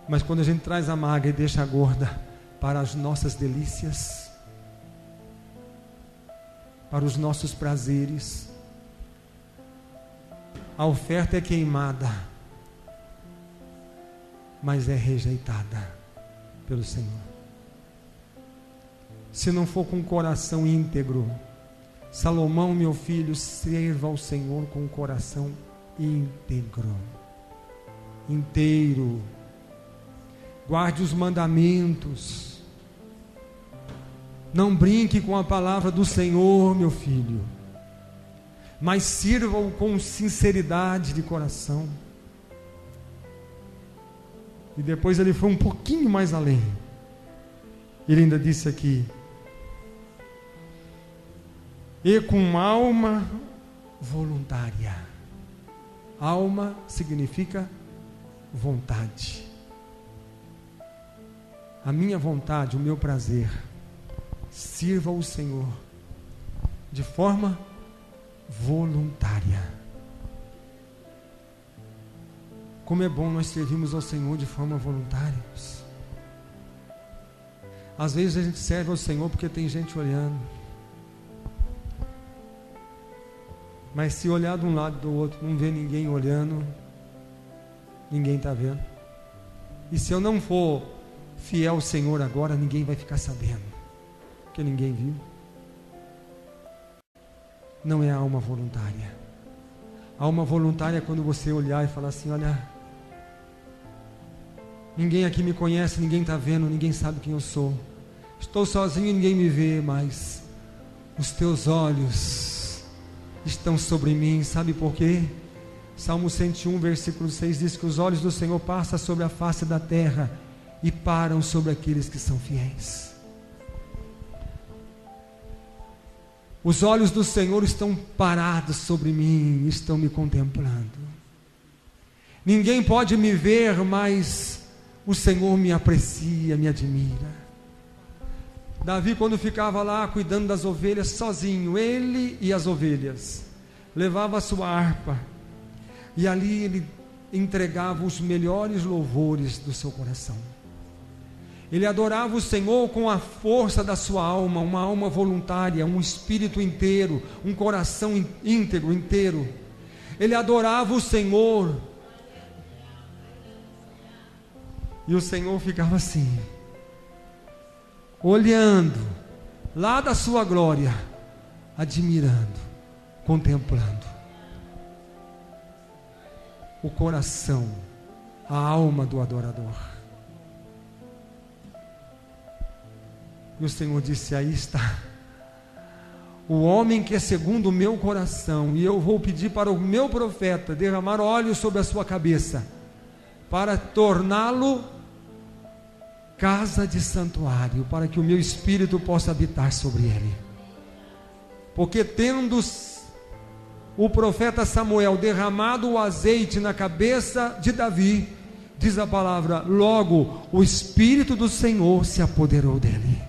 Mas quando a gente traz a magra e deixa a gorda para as nossas delícias, para os nossos prazeres, a oferta é queimada, mas é rejeitada pelo Senhor. Se não for com o coração íntegro, Salomão, meu filho, sirva ao Senhor com o coração íntegro, inteiro. Guarde os mandamentos. Não brinque com a palavra do Senhor, meu filho, mas sirva-o com sinceridade de coração. E depois ele foi um pouquinho mais além. Ele ainda disse aqui: e com alma voluntária. Alma significa vontade. A minha vontade, o meu prazer, sirva ao Senhor de forma voluntária. Como é bom nós servirmos ao Senhor de forma voluntária. Às vezes a gente serve ao Senhor porque tem gente olhando. Mas se olhar de um lado e do outro, não ver ninguém olhando, ninguém está vendo. E se eu não for fiel ao Senhor agora, ninguém vai ficar sabendo, porque ninguém viu. Não é a alma voluntária. A alma voluntária é quando você olhar e falar assim: olha, ninguém aqui me conhece, ninguém está vendo, ninguém sabe quem eu sou. Estou sozinho e ninguém me vê, mas os teus olhos estão sobre mim. Sabe por quê? Salmo 101, versículo 6 diz que os olhos do Senhor passam sobre a face da terra e param sobre aqueles que são fiéis. Os olhos do Senhor estão parados sobre mim, estão me contemplando. Ninguém pode me ver, mas o Senhor me aprecia, me admira. Davi, quando ficava lá cuidando das ovelhas sozinho, ele e as ovelhas, levava a sua harpa, e ali ele entregava os melhores louvores do seu coração. Ele adorava o Senhor com a força da sua alma, uma alma voluntária, um espírito inteiro, um coração íntegro, inteiro. Ele adorava o Senhor. E o Senhor ficava assim, olhando lá da sua glória, admirando, contemplando. O coração, a alma do adorador. E o Senhor disse: aí está o homem que é segundo o meu coração, e eu vou pedir para o meu profeta derramar óleo sobre a sua cabeça, para torná-lo casa de santuário, para que o meu espírito possa habitar sobre ele. Porque tendo o profeta Samuel derramado o azeite na cabeça de Davi, diz a palavra, logo o Espírito do Senhor se apoderou dele.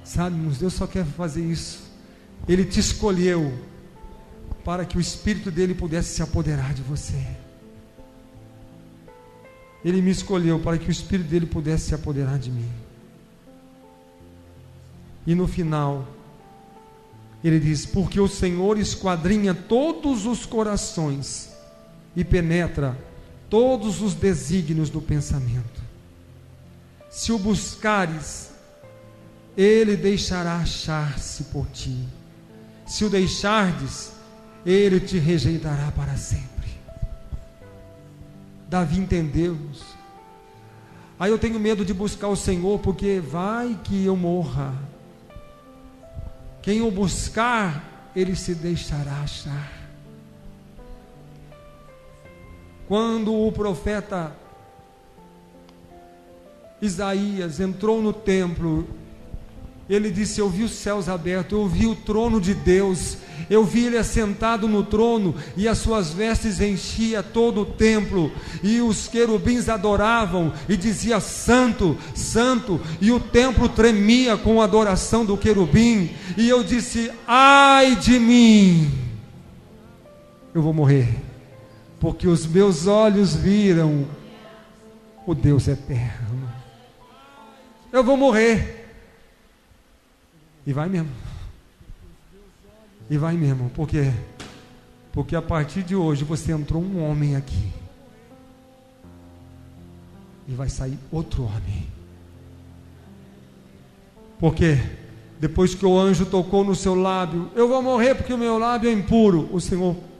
Sabe, irmãos, Deus só quer fazer isso. Ele te escolheu para que o Espírito dele pudesse se apoderar de você. Ele me escolheu para que o Espírito dele pudesse se apoderar de mim. E no final ele diz: porque o Senhor esquadrinha todos os corações e penetra todos os desígnios do pensamento. Se o buscares, ele deixará achar-se por ti. Se o deixardes, ele te rejeitará para sempre. Davi entendeu. Aí eu tenho medo de buscar o Senhor, porque vai que eu morra. Quem o buscar, ele se deixará achar. Quando o profeta Isaías entrou no templo, ele disse: eu vi os céus abertos, eu vi o trono de Deus, eu vi ele assentado no trono, e as suas vestes enchia todo o templo, e os querubins adoravam, e dizia: santo, santo, e o templo tremia com a adoração do querubim. E eu disse: ai de mim, eu vou morrer, porque os meus olhos viram o Deus eterno. Eu vou morrer. E vai mesmo. E vai mesmo. Por quê? Porque a partir de hoje você entrou um homem aqui. E vai sair outro homem. Porque depois que o anjo tocou no seu lábio, eu vou morrer porque o meu lábio é impuro.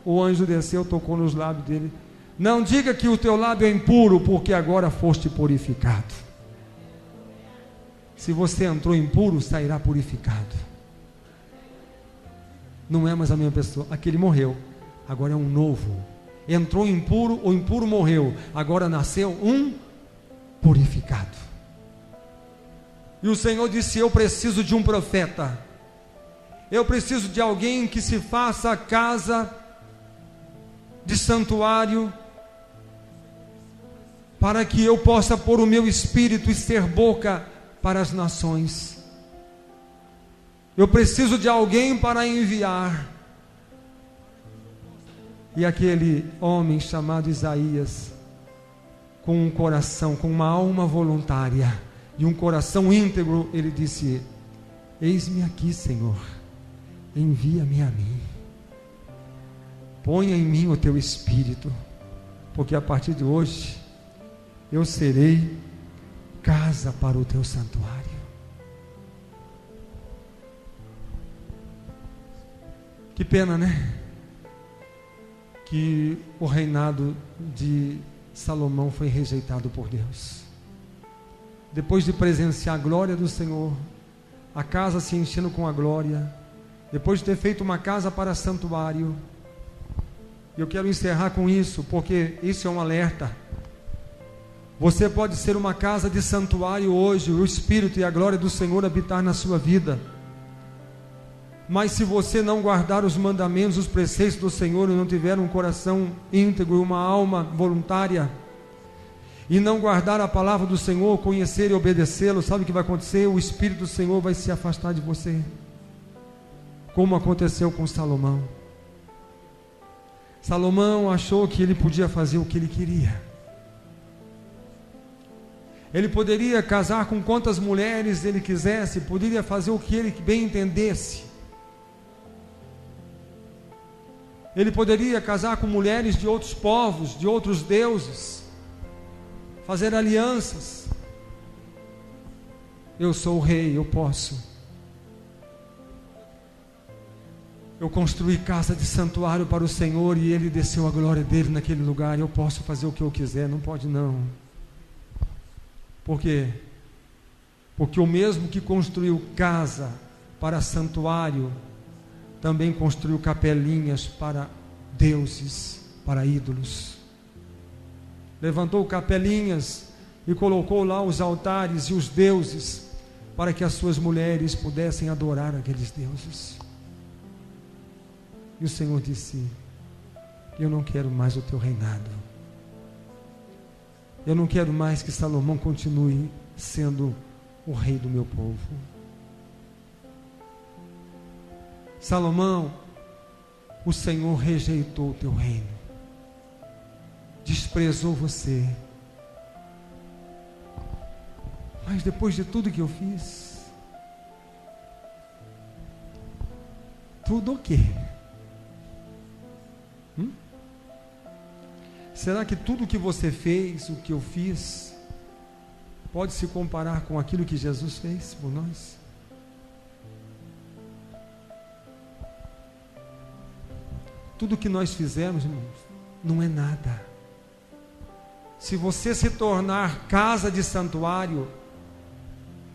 O anjo desceu, tocou nos lábios dele. Não diga que o teu lábio é impuro, porque agora foste purificado. Se você entrou impuro, sairá purificado. Não é mais a mesma pessoa. Aquele morreu, agora é um novo. Entrou impuro, o impuro morreu, agora nasceu um purificado. E o Senhor disse: eu preciso de um profeta. Eu preciso de alguém que se faça casa de santuário, para que eu possa pôr o meu espírito e ser boca para as nações. Eu preciso de alguém para enviar. E aquele homem chamado Isaías, com um coração, com uma alma voluntária e um coração íntegro, ele disse: eis-me aqui, Senhor, envia-me a mim. Ponha em mim o teu Espírito, porque a partir de hoje eu serei casa para o teu santuário. Que pena, né? Que o reinado de Salomão foi rejeitado por Deus. Depois de presenciar a glória do Senhor, a casa se enchendo com a glória, depois de ter feito uma casa para santuário, eu quero encerrar com isso, porque isso é um alerta. Você pode ser uma casa de santuário hoje, o Espírito e a glória do Senhor habitar na sua vida, mas se você não guardar os mandamentos, os preceitos do Senhor, e não tiver um coração íntegro, uma alma voluntária, e não guardar a palavra do Senhor, conhecer e obedecê-lo, sabe o que vai acontecer? O Espírito do Senhor vai se afastar de você, como aconteceu com Salomão. Salomão achou que ele podia fazer o que ele queria. Ele poderia casar com quantas mulheres ele quisesse, poderia fazer o que ele bem entendesse. Ele poderia casar com mulheres de outros povos, de outros deuses, fazer alianças. Eu sou o rei, eu posso. Eu construí casa de santuário para o Senhor e Ele desceu a glória dele naquele lugar. Eu posso fazer o que eu quiser. Não pode não. Por quê? Porque o mesmo que construiu casa para santuário, também construiu capelinhas para deuses, para ídolos. Levantou capelinhas e colocou lá os altares e os deuses, para que as suas mulheres pudessem adorar aqueles deuses. E o Senhor disse: eu não quero mais o teu reinado. Eu não quero mais que Salomão continue sendo o rei do meu povo. Salomão, o Senhor rejeitou o teu reino, desprezou você. Mas depois de tudo que eu fiz, tudo o quê? Será que tudo que você fez, o que eu fiz, pode se comparar com aquilo que Jesus fez por nós? Tudo que nós fizemos, irmãos, não é nada. Se você se tornar casa de santuário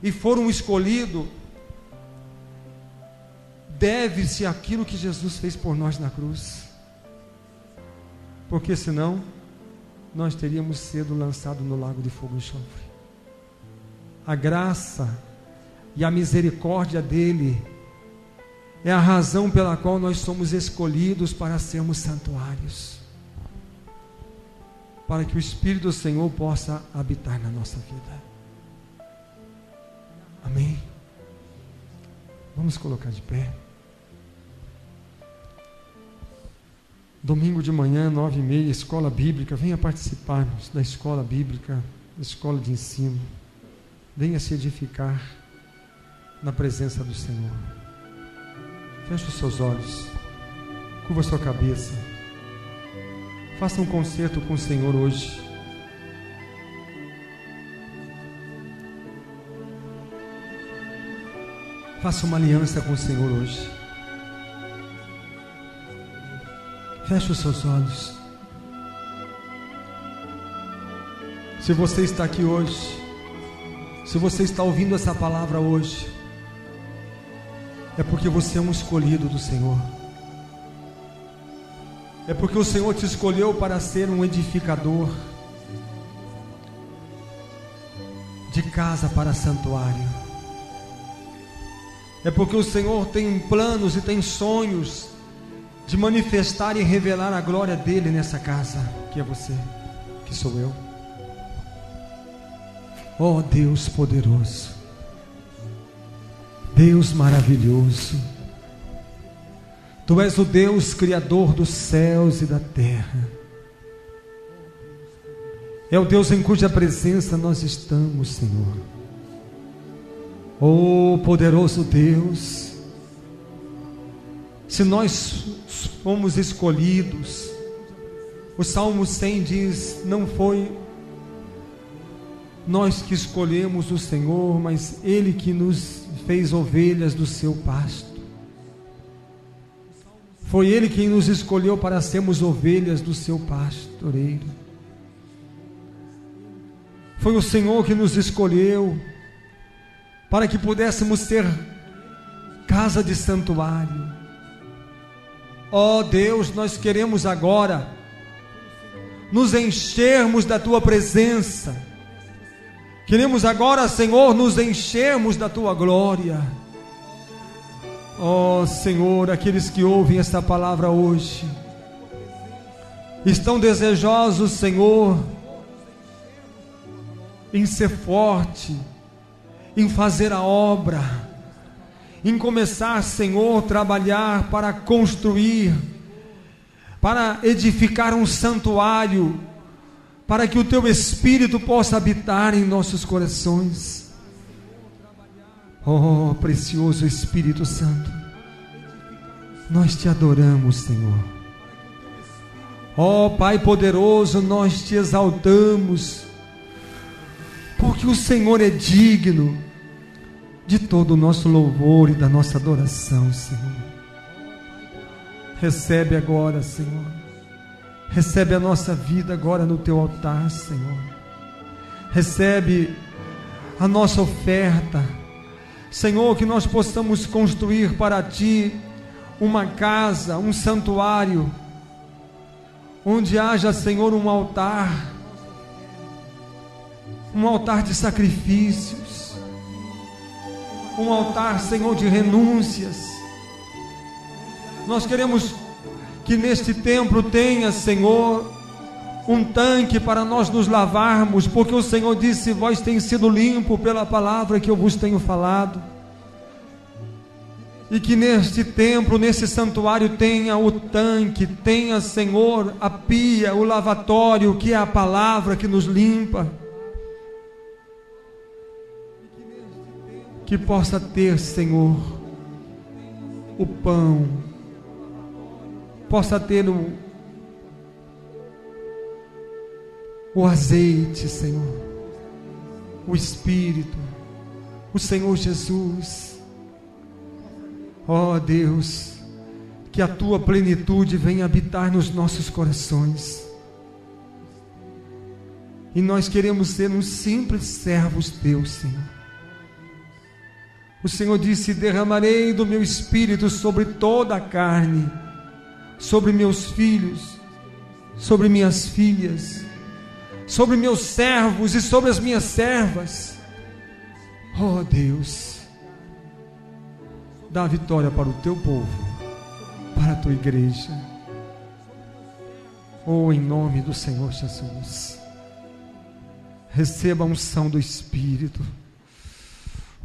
e for um escolhido, deve-se àquilo que Jesus fez por nós na cruz. Porque senão nós teríamos sido lançados no lago de fogo e enxofre. A graça e a misericórdia dele é a razão pela qual nós somos escolhidos para sermos santuários, para que o Espírito do Senhor possa habitar na nossa vida. Amém? Vamos colocar de pé. Domingo de manhã, 9h30, escola bíblica. Venha participarmos da escola bíblica, da escola de ensino. Venha se edificar na presença do Senhor. Feche os seus olhos, curva a sua cabeça. Faça um concerto com o Senhor hoje. Faça uma aliança com o Senhor hoje. Feche os seus olhos. Se você está aqui hoje, se você está ouvindo essa palavra hoje, é porque você é um escolhido do Senhor. É porque o Senhor te escolheu para ser um edificador de casa para santuário. É porque o Senhor tem planos e tem sonhos de manifestar e revelar a glória dele nessa casa, que é você, que sou eu. Oh Deus poderoso, Deus maravilhoso, Tu és o Deus criador dos céus e da terra. É o Deus em cuja presença nós estamos, Senhor. Oh poderoso Deus, se nós fomos escolhidos, o Salmo 100 diz: não foi nós que escolhemos o Senhor, mas Ele que nos fez ovelhas do seu pasto. Foi Ele quem nos escolheu para sermos ovelhas do seu pastoreiro. Foi o Senhor que nos escolheu para que pudéssemos ter casa de santuário. Ó Deus, nós queremos agora nos enchermos da Tua presença. Queremos agora, Senhor, nos enchermos da Tua glória. Ó Senhor, aqueles que ouvem esta palavra hoje estão desejosos, Senhor, em ser forte, em fazer a obra, em começar, Senhor, trabalhar para construir, para edificar um santuário, para que o Teu Espírito possa habitar em nossos corações. Oh, precioso Espírito Santo, nós Te adoramos, Senhor. Oh, Pai poderoso, nós Te exaltamos, porque o Senhor é digno de todo o nosso louvor e da nossa adoração, Senhor. Recebe agora, Senhor. Recebe a nossa vida agora no Teu altar, Senhor. Recebe a nossa oferta, Senhor, que nós possamos construir para Ti uma casa, um santuário, onde haja, Senhor, um altar de sacrifícios, um altar, Senhor, de renúncias. Nós queremos que neste templo tenha, Senhor, um tanque para nós nos lavarmos, porque o Senhor disse: vós tendes sido limpo pela palavra que eu vos tenho falado. E que neste templo, nesse santuário, tenha o tanque, tenha, Senhor, a pia, o lavatório, que é a palavra que nos limpa. Que possa ter, Senhor, o pão, possa ter o azeite, Senhor, o Espírito, o Senhor Jesus. Ó Deus, que a Tua plenitude venha habitar nos nossos corações. E nós queremos ser uns simples servos Teus, Senhor. O Senhor disse: derramarei do meu Espírito sobre toda a carne, sobre meus filhos, sobre minhas filhas, sobre meus servos e sobre as minhas servas. Oh Deus, dá vitória para o Teu povo, para a Tua igreja. Oh, em nome do Senhor Jesus, receba a unção do Espírito.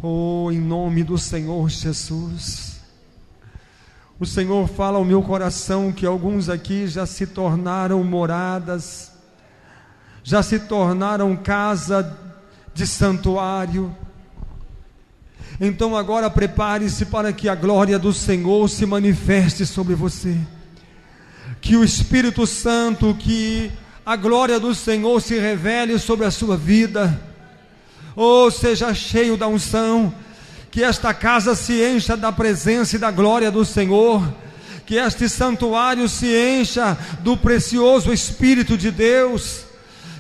Oh, em nome do Senhor Jesus. O Senhor fala ao meu coração que alguns aqui já se tornaram moradas, já se tornaram casa de santuário. Então agora prepare-se para que a glória do Senhor se manifeste sobre você. Que o Espírito Santo, que a glória do Senhor se revele sobre a sua vida. Oh, seja cheio da unção, que esta casa se encha da presença e da glória do Senhor, que este santuário se encha do precioso Espírito de Deus,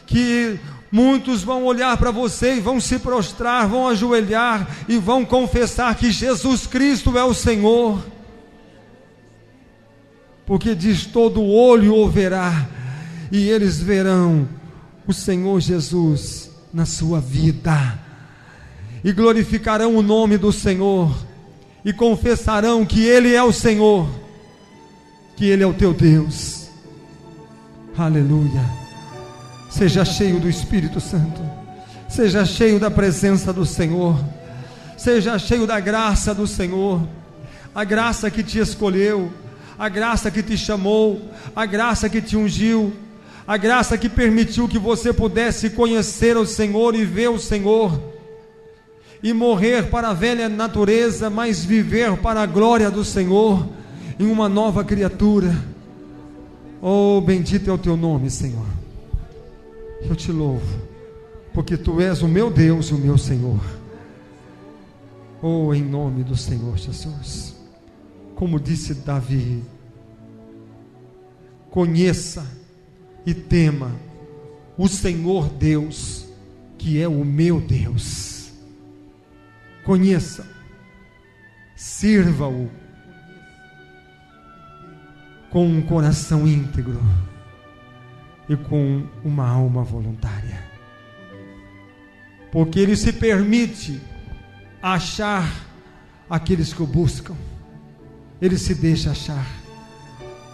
que muitos vão olhar para você e vão se prostrar, vão ajoelhar e vão confessar que Jesus Cristo é o Senhor, porque diz: todo olho o verá, e eles verão o Senhor Jesus na sua vida, e glorificarão o nome do Senhor, e confessarão que Ele é o Senhor, que Ele é o teu Deus. Aleluia. Seja cheio do Espírito Santo, seja cheio da presença do Senhor, seja cheio da graça do Senhor, a graça que te escolheu, a graça que te chamou, a graça que te ungiu, a graça que permitiu que você pudesse conhecer o Senhor e ver o Senhor, e morrer para a velha natureza, mas viver para a glória do Senhor, em uma nova criatura. Oh, bendito é o teu nome, Senhor. Eu te louvo, porque tu és o meu Deus e o meu Senhor. Oh, em nome do Senhor Jesus. Como disse Davi, conheça e tema o Senhor Deus, que é o meu Deus. Conheça, sirva-o com um coração íntegro e com uma alma voluntária, porque Ele se permite achar aqueles que o buscam. Ele se deixa achar.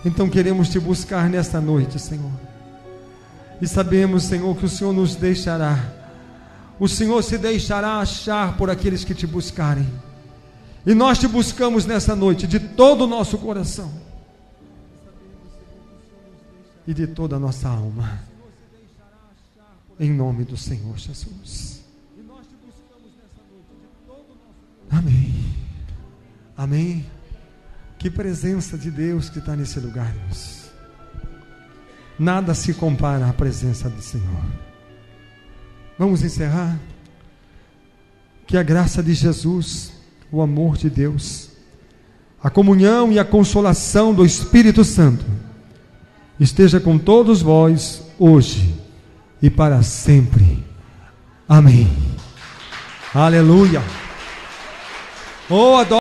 Então queremos te buscar nesta noite, Senhor, e sabemos, Senhor, que o Senhor nos deixará, o Senhor se deixará achar por aqueles que te buscarem. E nós te buscamos nessa noite de todo o nosso coração e de toda a nossa alma, em nome do Senhor Jesus. Amém. Amém. Que presença de Deus que está nesse lugar, irmãos. Nada se compara à presença do Senhor. Vamos encerrar. Que a graça de Jesus, o amor de Deus, a comunhão e a consolação do Espírito Santo esteja com todos vós hoje e para sempre. Amém. Aleluia. Oh, adoro.